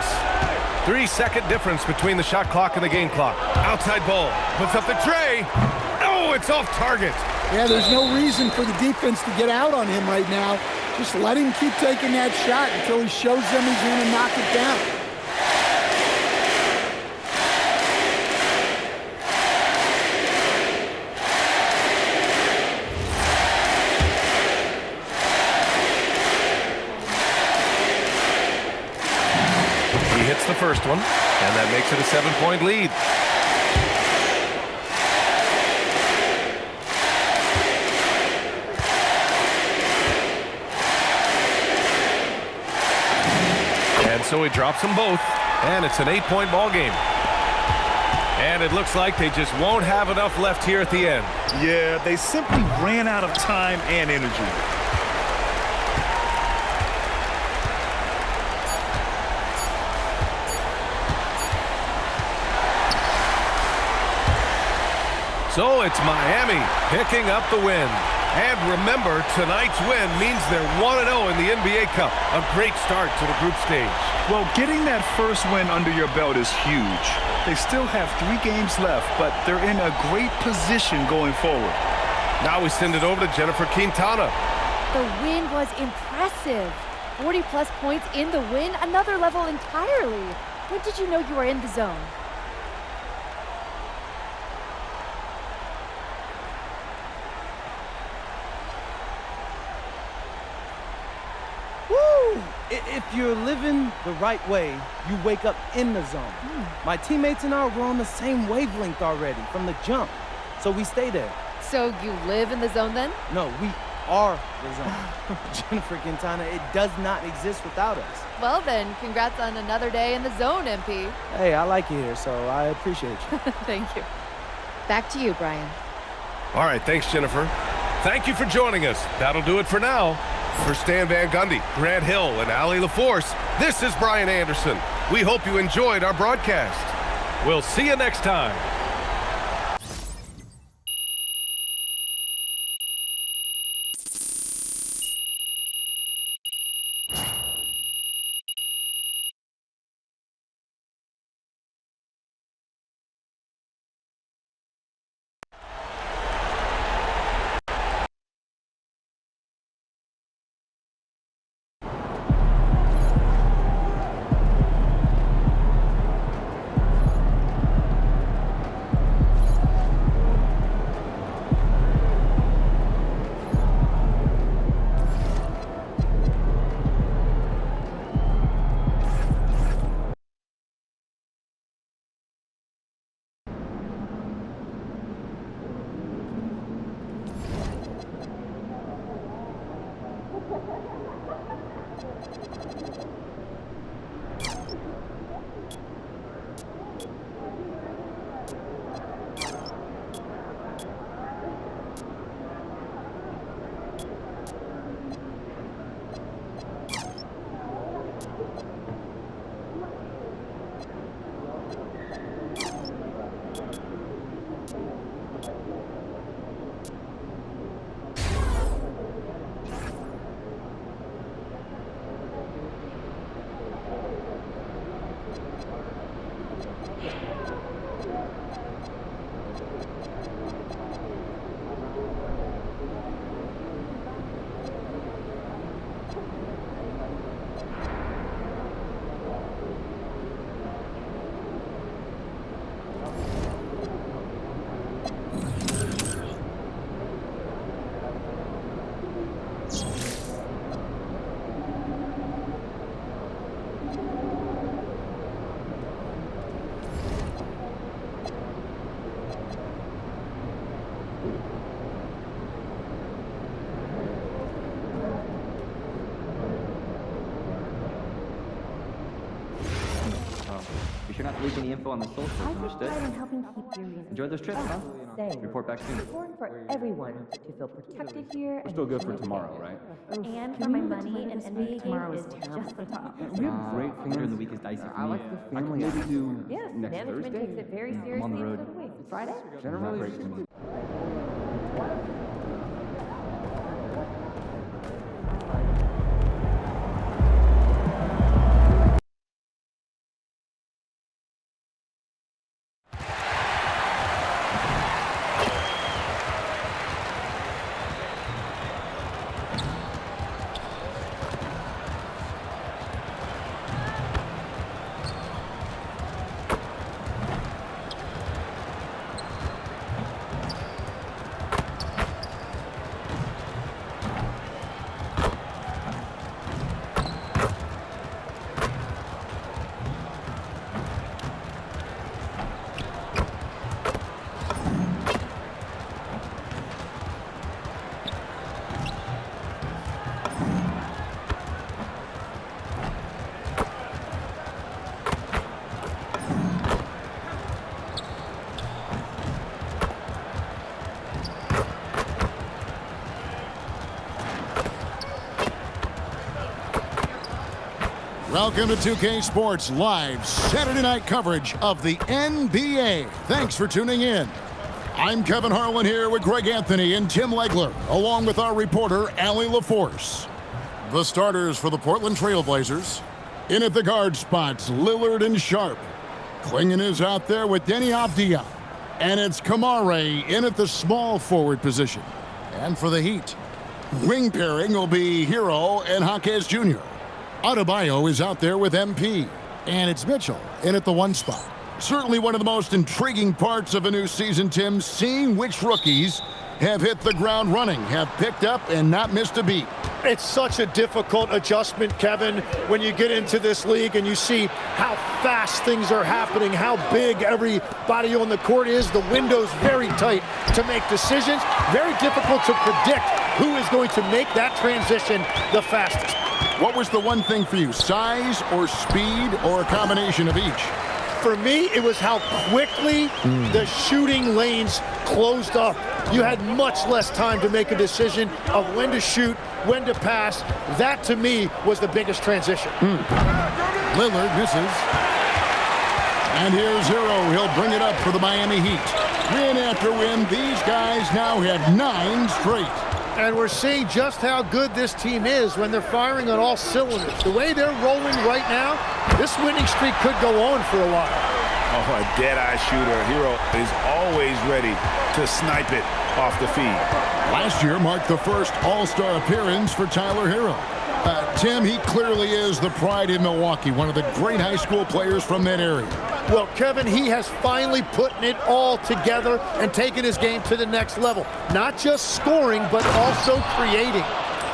3-second difference between the shot clock and the game clock. Outside Ball puts up the tray. Oh, it's off target. Yeah, there's no reason for the defense to get out on him right now. Just let him keep taking that shot until he shows them he's going to knock it down. The first one, and that makes it a 7-point lead. And so he drops them both, and it's an 8-point ball game. And it looks like they just won't have enough left here at the end. Yeah, they simply ran out of time and energy. So it's Miami picking up the win. And remember, tonight's win means they're 1-0 in the NBA Cup. A great start to the group stage. Well, getting that first win under your belt is huge. They still have 3 games left, but they're in a great position going forward. Now we send it over to Jennifer Quintana. The win was impressive. 40-plus points in the win, another level entirely. When did you know you were in the zone? Woo! If you're living the right way, you wake up in the zone. My teammates and I were on the same wavelength already from the jump, so we stay there. So you live in the zone then? No, we are the zone. Jennifer Quintana, it does not exist without us. Well then, congrats on another day in the zone, MP. Hey, I like you here, so I appreciate you. Thank you. Back to you, Brian. All right, thanks, Jennifer. Thank you for joining us. That'll do it for now. For Stan Van Gundy, Grant Hill, and Allie LaForce, this is Brian Anderson. We hope you enjoyed our broadcast. We'll see you next time. Be sure not to leak any info on the socials, understood? I'm helping keep your Enjoy those trips, huh? safe. Report back soon. It's important for everyone to feel protected here. We're still good for tomorrow, right? And for my money, an NBA game is just the top. We have great fans. During the week is dicey for I me. like the family. Maybe do Yes, next management Thursday. takes it very I'm seriously. on the road. So do we. Friday? Generally, Welcome to 2K Sports Live Saturday night coverage of the NBA. Thanks for tuning in. I'm Kevin Harlan here with Greg Anthony and Tim Legler, along with our reporter, Allie LaForce. The starters for the Portland Trail Blazers. In at the guard spots, Lillard and Sharp. Klingon is out there with Denny Avdia. And it's Kamare in at the small forward position. And for the Heat, wing pairing will be Hero and Jaquez Jr. Adebayo is out there with MP. And it's Mitchell in at the 1 spot. Certainly one of the most intriguing parts of a new season, Tim, seeing which rookies have hit the ground running, have picked up and not missed a beat. It's such a difficult adjustment, Kevin, when you get into this league and you see how fast things are happening, how big everybody on the court is. The window's very tight to make decisions. Very difficult to predict who is going to make that transition the fastest. What was the one thing for you, size or speed or a combination of each? For me, it was how quickly the shooting lanes closed up. You had much less time to make a decision of when to shoot, when to pass. That, to me, was the biggest transition. Lillard misses. And here's Hero. He'll bring it up for the Miami Heat. Win after win, these guys now have 9 straight. And we're seeing just how good this team is when they're firing on all cylinders. The way they're rolling right now, this winning streak could go on for a while. Oh, a dead-eye shooter. Hero is always ready to snipe it off the feed. Last year marked the first All-Star appearance for Tyler Hero. Tim, he clearly is the pride in Milwaukee, one of the great high school players from that area. Well, Kevin, he has finally put it all together and taken his game to the next level. Not just scoring, but also creating.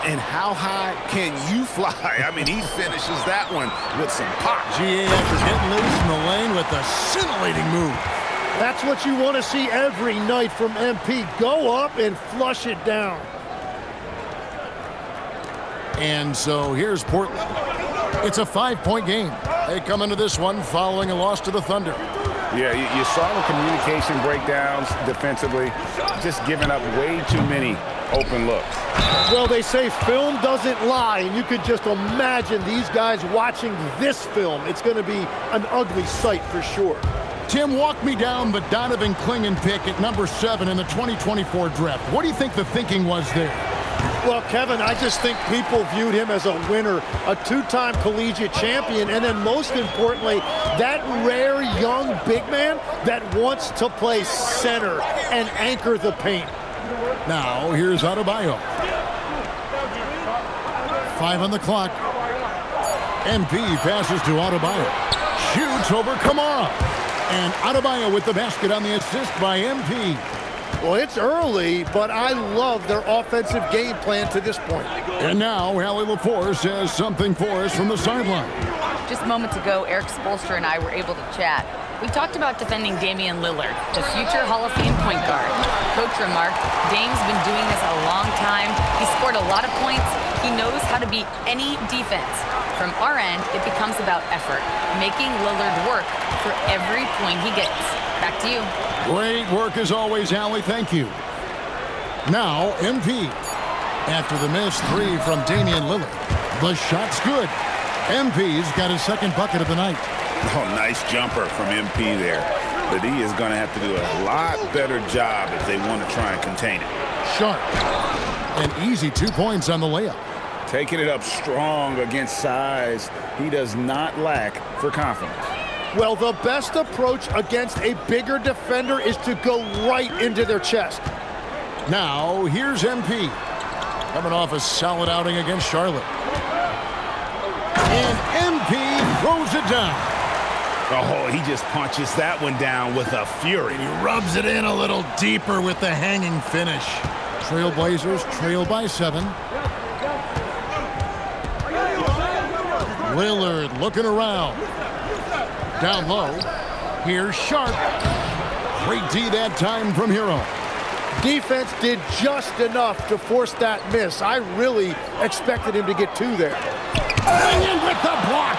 And how high can you fly? I mean, he finishes that one with some pop. GA after getting loose in the lane with a scintillating move. That's what you want to see every night from MP. Go up and flush it down. And so here's Portland. It's a 5-point game. They come into this one following a loss to the Thunder. Yeah, you saw the communication breakdowns defensively, just giving up way too many open looks. Well, they say film doesn't lie, and you could just imagine these guys watching this film. It's going to be an ugly sight for sure. Tim, walk me down the Donovan Klingon pick at number 7 in the 2024 draft. What do you think the thinking was there? Well, Kevin, I just think people viewed him as a winner, a 2-time collegiate champion, and then most importantly, that rare young big man that wants to play center and anchor the paint. Now, here's Adebayo. 5 on the clock. MP passes to Adebayo. Shoots over Kamara. And Adebayo with the basket on the assist by MP. Well, it's early, but I love their offensive game plan to this point. And now, Allie LaForce has something for us from the sideline. Just moments ago, Eric Spoelstra and I were able to chat. We talked about defending Damian Lillard, the future Hall of Fame point guard. Coach remarked, Dame's been doing this a long time. He scored a lot of points. He knows how to beat any defense. From our end, it becomes about effort, making Lillard work for every point he gets. Back to you. Great work as always, Allie. Thank you. Now, MP. After the missed 3 from Damian Lillard, the shot's good. MP's got his second bucket of the night. Oh, nice jumper from MP there. But he is going to have to do a lot better job if they want to try and contain it. Sharp. An easy 2 points on the layup. Taking it up strong against size. He does not lack for confidence. Well, the best approach against a bigger defender is to go right into their chest. Now, here's MP. Coming off a solid outing against Charlotte. And MP throws it down. Oh, he just punches that one down with a fury. He rubs it in a little deeper with the hanging finish. Trailblazers trail by 7. Lillard looking around. Down low. Here's Sharp. Great D that time from Hero. Defense did just enough to force that miss. I really expected him to get 2 there. Klingon with the block.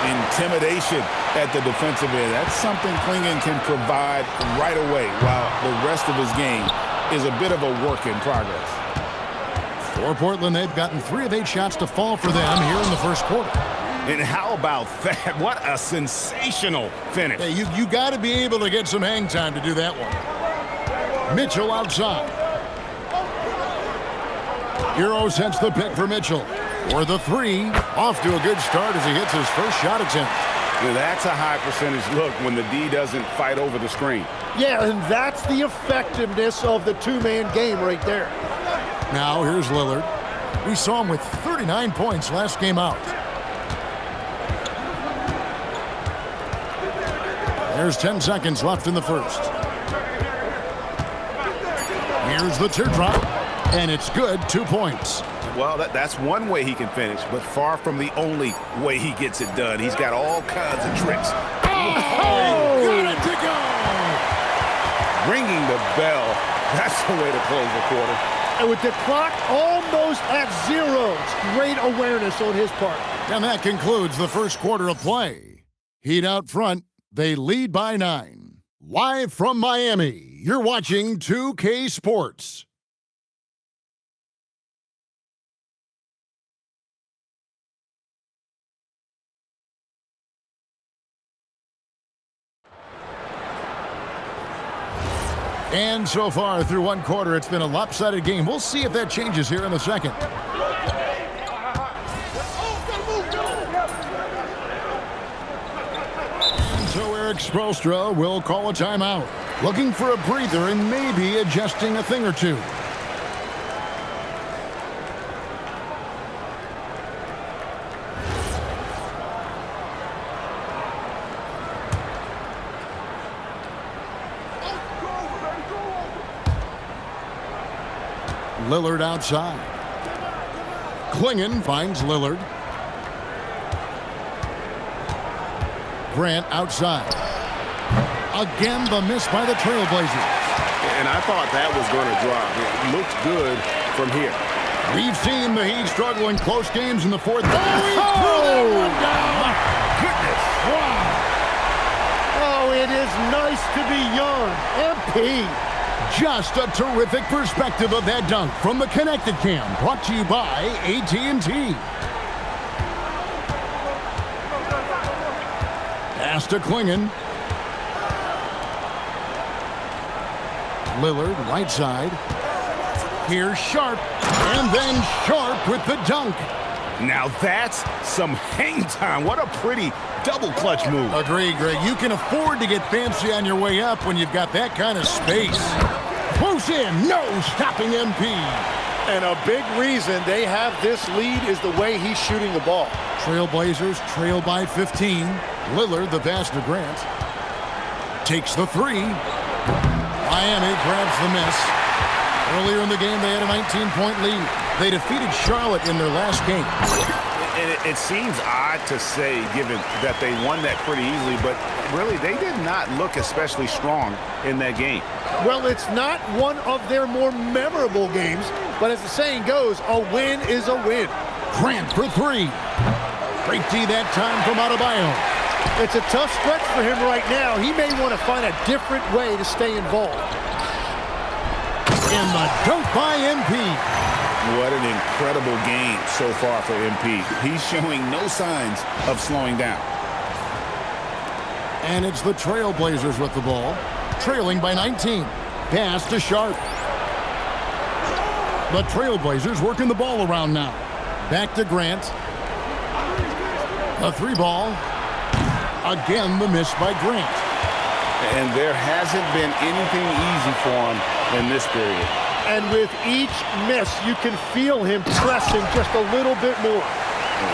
Intimidation at the defensive end. That's something Klingon can provide right away, while the rest of his game is a bit of a work in progress. For Portland, they've gotten 3 of 8 shots to fall for them here in the first quarter. And how about that? What a sensational finish. Hey, you got to be able to get some hang time to do that one. Mitchell outside. Hero sets the pick for Mitchell. For the three, off to a good start as he hits his first shot attempt. Now that's a high percentage look when the D doesn't fight over the screen. Yeah, and that's the effectiveness of the two-man game right there. Now here's Lillard. We saw him with 39 points last game out. There's 10 seconds left in the first. Here's the teardrop, and it's good, 2 points. Well, that's one way he can finish, but far from the only way he gets it done. He's got all kinds of tricks. Oh, got it to go! Ringing the bell. That's the way to close the quarter. And with the clock almost at 0, it's great awareness on his part. And that concludes the first quarter of play. Heat out front, they lead by 9. Live from Miami, you're watching 2K Sports. And so far through one quarter, it's been a lopsided game. We'll see if that changes here in the second. And so Eric Spoelstra will call a timeout, looking for a breather and maybe adjusting a thing or two. Lillard outside. Klingon finds Lillard. Grant outside. Again, the miss by the Trailblazers. And I thought that was going to drop. It looked good from here. We've seen the Heat struggle in close games in the fourth. Oh! My goodness. Wow. Oh, it is nice to be young. MP. Just a terrific perspective of that dunk from the Connected Cam, brought to you by AT&T. Pass to Klingon. Lillard, right side. Here's Sharp, and then Sharp with the dunk. Now that's some hang time. What a pretty double clutch move. Agreed, Greg. You can afford to get fancy on your way up when you've got that kind of space. Close in, no stopping MP. And a big reason they have this lead is the way he's shooting the ball. Trailblazers trail by 15. Lillard, the pass to Grant. Takes the three. Miami grabs the miss. Earlier in the game, they had a 19-point lead. They defeated Charlotte in their last game. And it seems odd to say, given that they won that pretty easily, but really, they did not look especially strong in that game. Well, it's not one of their more memorable games, but as the saying goes, a win is a win. Grant for three. Great D that time from Adebayo. It's a tough stretch for him right now. He may want to find a different way to stay involved. And the dunk by MP. What an incredible game so far for MP. He's showing no signs of slowing down. And it's the Trailblazers with the ball, trailing by 19. Pass to Sharp. The Trailblazers working the ball around now. Back to Grant. A three ball. Again, the miss by Grant. And there hasn't been anything easy for him in this period. And with each miss, you can feel him pressing just a little bit more.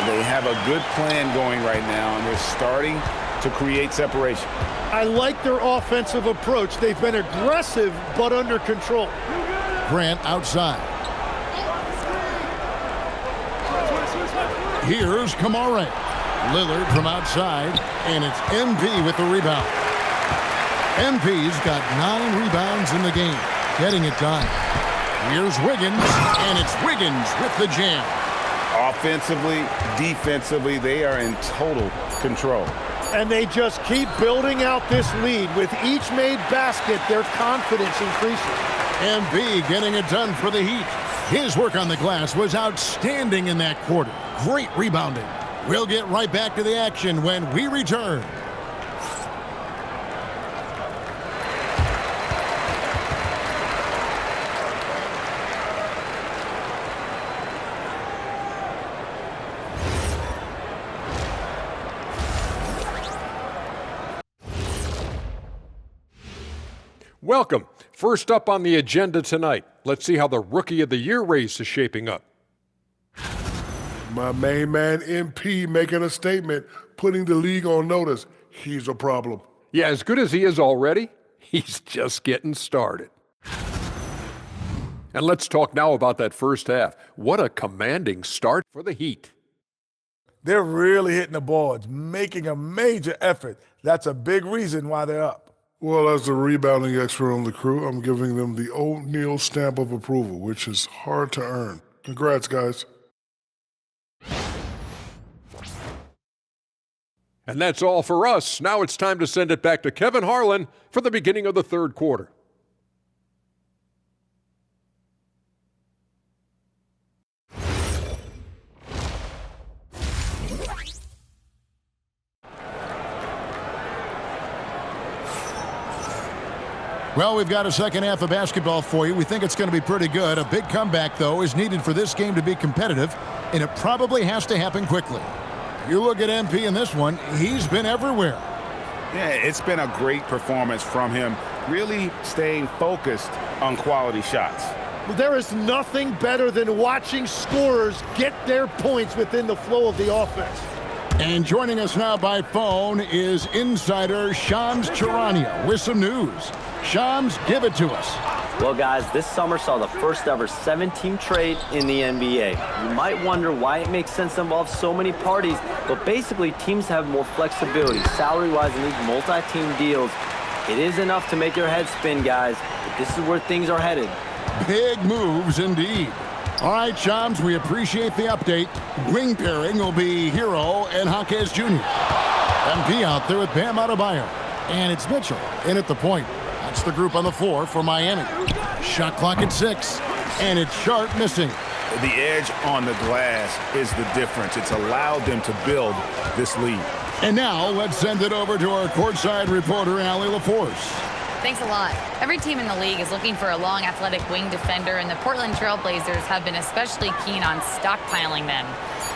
They have a good plan going right now, and they're starting to create separation. I like their offensive approach. They've been aggressive, but under control. Grant outside. Here's Kamara. Lillard from outside, and it's MP with the rebound. MP's got 9 rebounds in the game, getting it done. Here's Wiggins, and it's Wiggins with the jam. Offensively, defensively, they are in total control. And they just keep building out this lead. With each made basket, their confidence increases. MP getting it done for the Heat. His work on the glass was outstanding in that quarter. Great rebounding. We'll get right back to the action when we return. Welcome. First up on the agenda tonight, let's see how the Rookie of the Year race is shaping up. My main man, MP, making a statement, putting the league on notice. He's a problem. Yeah, as good as he is already, he's just getting started. And let's talk now about that first half. What a commanding start for the Heat. They're really hitting the boards, making a major effort. That's a big reason why they're up. Well, as the rebounding expert on the crew, I'm giving them the O'Neal stamp of approval, which is hard to earn. Congrats, guys. And that's all for us. Now it's time to send it back to Kevin Harlan for the beginning of the third quarter. Well, we've got a second half of basketball for you. We think it's going to be pretty good. A big comeback, though, is needed for this game to be competitive, and it probably has to happen quickly. You look at MP in this one, he's been everywhere. Yeah, it's been a great performance from him, really staying focused on quality shots. There is nothing better than watching scorers get their points within the flow of the offense. And joining us now by phone is insider Shams Charania with some news. Shams, give it to us. Well, guys, this summer saw the first ever 7-team trade in the NBA. You might wonder why it makes sense to involve so many parties, but basically teams have more flexibility salary-wise in these multi-team deals. It is enough to make your head spin, guys, but this is where things are headed. Big moves indeed. All right, Shams, we appreciate the update. Wing pairing will be Hero and Jaquez Jr. MP out there with Bam Adebayo. And it's Mitchell in at the point. That's the group on the floor for Miami. Shot clock at 6, and it's Sharp missing. The edge on the glass is the difference. It's allowed them to build this lead. And now let's send it over to our courtside reporter, Allie LaForce. Thanks a lot. Every team in the league is looking for a long, athletic wing defender, and the Portland Trailblazers have been especially keen on stockpiling them.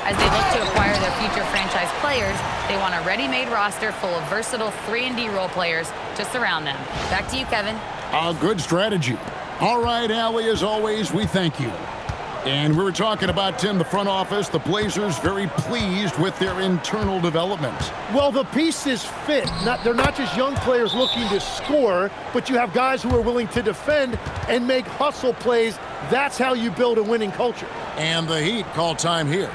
As they look to acquire their future franchise players, they want a ready-made roster full of versatile 3-and-D role players to surround them. Back to you, Kevin. A good strategy. All right, Allie, as always, we thank you. And we were talking about, Tim, the front office, the Blazers very pleased with their internal development. Well, the pieces fit. They're not just young players looking to score, but you have guys who are willing to defend and make hustle plays. That's how you build a winning culture. And the Heat call time here.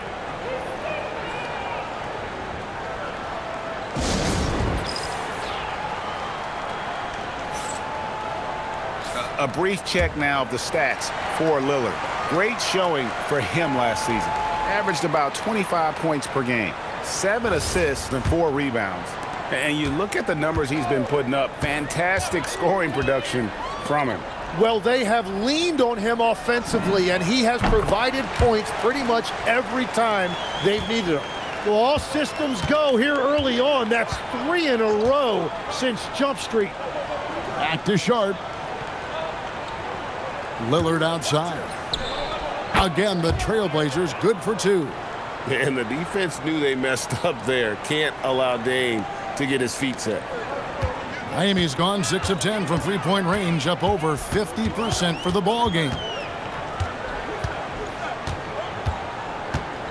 A brief check now of the stats for Lillard. Great showing for him last season. Averaged about 25 points per game, 7 assists and 4 rebounds. And you look at the numbers he's been putting up, fantastic scoring production from him. Well, they have leaned on him offensively, and he has provided points pretty much every time they've needed him. Well, all systems go here early on. That's 3 in a row since Jump Street. Back to Sharp. Lillard outside. Again, the Trailblazers good for 2. And the defense knew they messed up there. Can't allow Dame to get his feet set. Miami's gone 6 of 10 from three-point range, up over 50% for the ball game.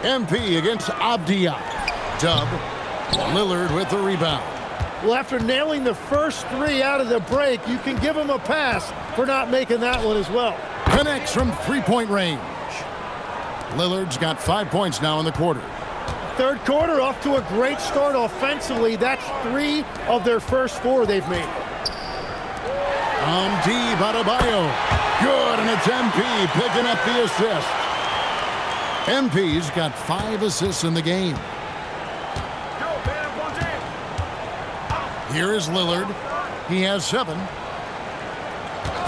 MP against Abdia. Dub. Lillard with the rebound. Well, after nailing the first 3 out of the break, you can give him a pass for not making that one as well. Connects from three-point range. Lillard's got 5 points now in the quarter. Third quarter off to a great start offensively. That's 3 of their first 4 they've made. Deep Adebayo. Good, and it's MP picking up the assist. MP's got 5 assists in the game. Here is Lillard. He has 7.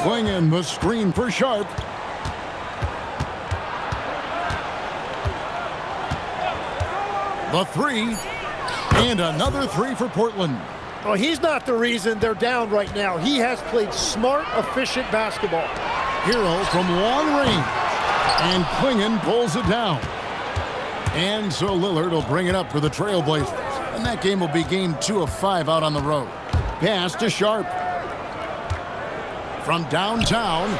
Swinging the screen for Sharp. The 3. And another 3 for Portland. Well, he's not the reason they're down right now. He has played smart, efficient basketball. Hero from long range. And Klingon pulls it down. And so Lillard will bring it up for the Trailblazers. And that game will be game 2 of 5 out on the road. Pass to Sharp. from downtown.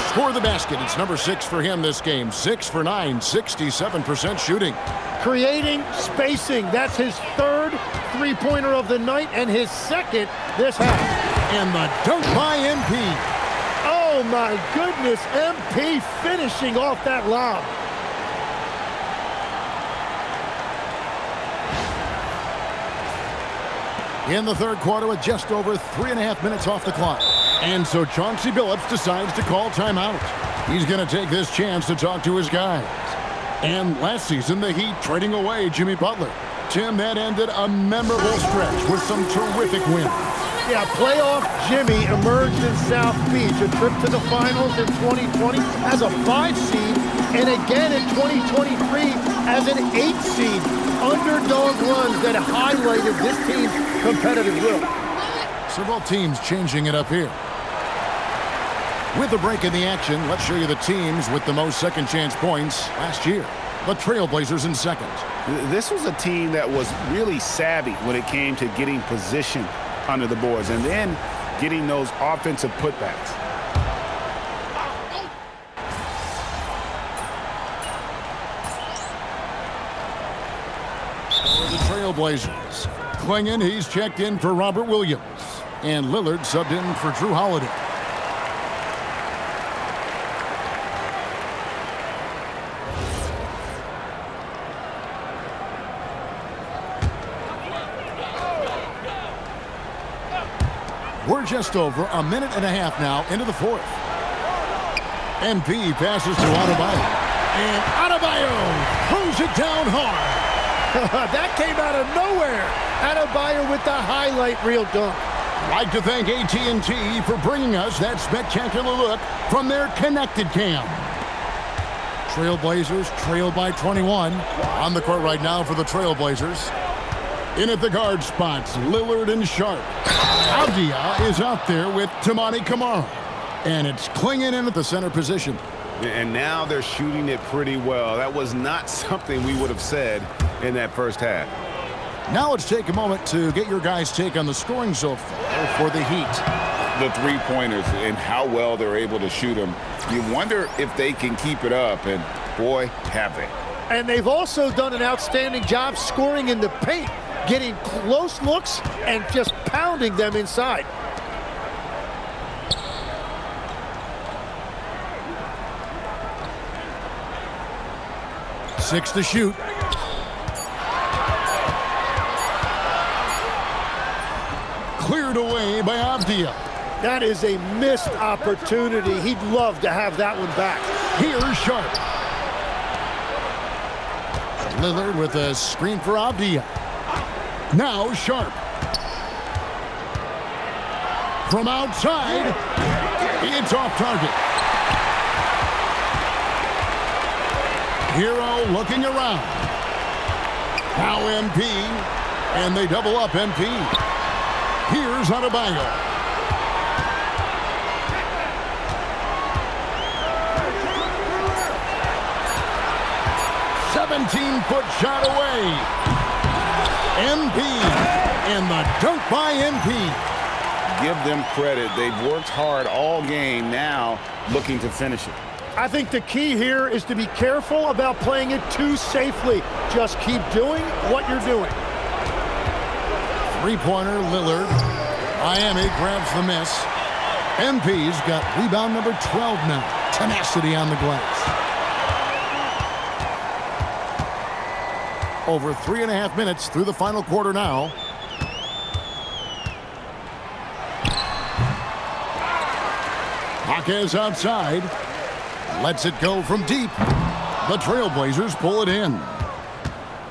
Score the basket. It's number 6 for him this game. 6 for 9, 67% shooting. Creating spacing. That's his third three-pointer of the night and his second this half. And the dunk by MP. Oh, my goodness. MP finishing off that lob. In the third quarter with just over 3.5 minutes off the clock. And so Chauncey Billups decides to call timeout. He's going to take this chance to talk to his guys. And last season, the Heat trading away Jimmy Butler. Tim, that ended a memorable stretch with some terrific wins. Yeah, playoff Jimmy emerged in South Beach, a trip to the finals in 2020 as a 5 seed, and again in 2023 as an 8 seed. Underdog runs that highlighted this team's competitive will. Several teams changing it up here. With a break in the action, let's show you the teams with the most second chance points last year. The Trailblazers in second. This was a team that was really savvy when it came to getting position under the boards and then getting those offensive putbacks. For the Trailblazers. Klingon, he's checked in for Robert Williams. And Lillard subbed in for Drew Holiday. We're just over a minute and a half now into the fourth. MP passes to Adebayo. And Adebayo throws it down hard. That came out of nowhere. Adebayo with the highlight reel dunk. I'd like to thank AT&T for bringing us that spectacular look from their connected cam. Trailblazers trail by 21. On the court right now for the Trailblazers. In at the guard spots, Lillard and Sharp. Avdia is out there with Tamani Kamara. And it's Klingon in at the center position. And now they're shooting it pretty well. That was not something we would have said in that first half. Now let's take a moment to get your guys' take on the scoring so far for the Heat. The three-pointers and how well they're able to shoot them. You wonder if they can keep it up, and boy, have they. And they've also done an outstanding job scoring in the paint, getting close looks and just pounding them inside. Six to shoot. Cleared away by Avdia. That is a missed opportunity. He'd love to have that one back. Here's Sharp. Lillard with a screen for Avdia. Now Sharp. From outside, it's off target. Hero looking around. Now MP, and they double up MP. Here's Adebayo. Foot shot away. MP, and the dunk by MP. Give them credit. They've worked hard all game, now looking to finish it. I think the key here is to be careful about playing it too safely. Just keep doing what you're doing. Three-pointer, Lillard. Miami grabs the miss. MP's got rebound number 12 now. Tenacity on the glass. Over 3.5 minutes through the final quarter now. Jaquez outside. Lets it go from deep. The Trailblazers pull it in.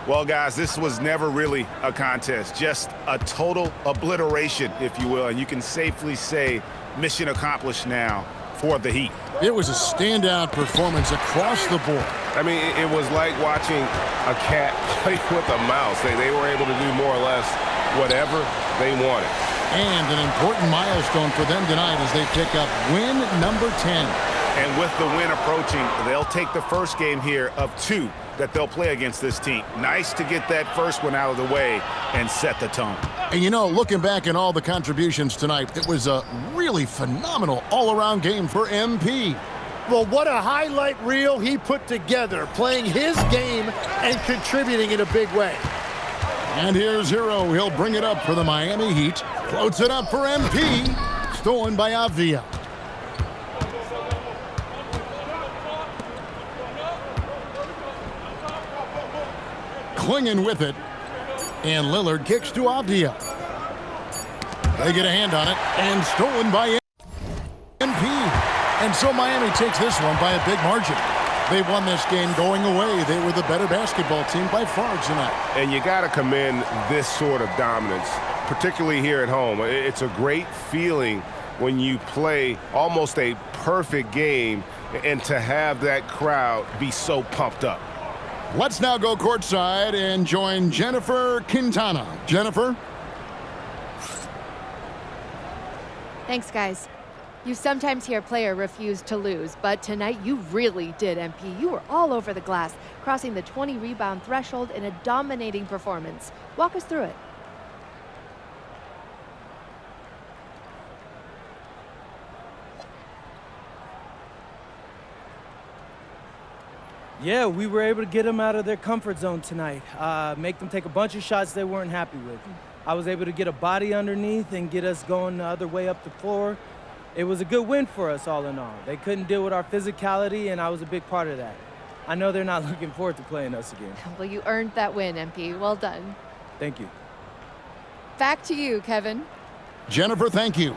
Well, guys, this was never really a contest. Just a total obliteration, if you will. And you can safely say mission accomplished now for the Heat. It was a standout performance across the board. I mean, it was like watching a cat play with a mouse. They were able to do more or less whatever they wanted. And an important milestone for them tonight as they pick up win number 10. And with the win approaching, they'll take the first game here of 2 that they'll play against this team. Nice to get that first one out of the way and set the tone. And you know, looking back at all the contributions tonight, it was a really phenomenal all-around game for MP. Well, what a highlight reel he put together, playing his game and contributing in a big way. And here's Hero. He'll bring it up for the Miami Heat. Floats it up for MP. Stolen by Avdia. Clinging with it. And Lillard kicks to Avdia. They get a hand on it. And stolen by MP. And so Miami takes this one by a big margin. They won this game going away. They were the better basketball team by far tonight. And you got to commend this sort of dominance, particularly here at home. It's a great feeling when you play almost a perfect game and to have that crowd be so pumped up. Let's now go courtside and join Jennifer Quintana. Jennifer? Thanks, guys. You sometimes hear a player refuse to lose, but tonight you really did, MP. You were all over the glass, crossing the 20-rebound threshold in a dominating performance. Walk us through it. Yeah, we were able to get them out of their comfort zone tonight, make them take a bunch of shots they weren't happy with. I was able to get a body underneath and get us going the other way up the floor. It was a good win for us all in all. They couldn't deal with our physicality, and I was a big part of that. I know they're not looking forward to playing us again. Well, you earned that win, MP. Well done. Thank you. Back to you, Kevin. Jennifer, thank you.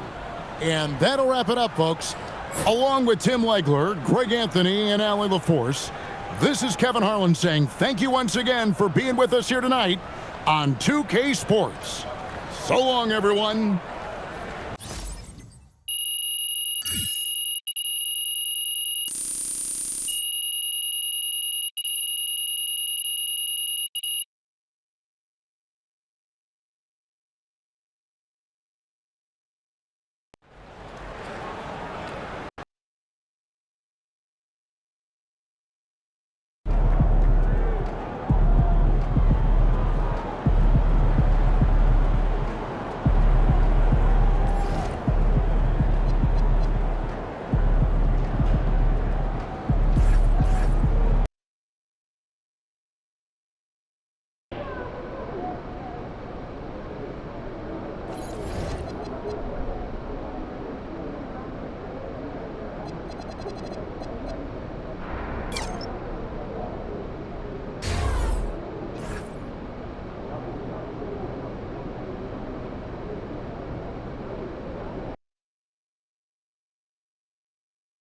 And that'll wrap it up, folks. Along with Tim Legler, Greg Anthony, and Allie LaForce, this is Kevin Harlan saying thank you once again for being with us here tonight on 2K Sports. So long, everyone.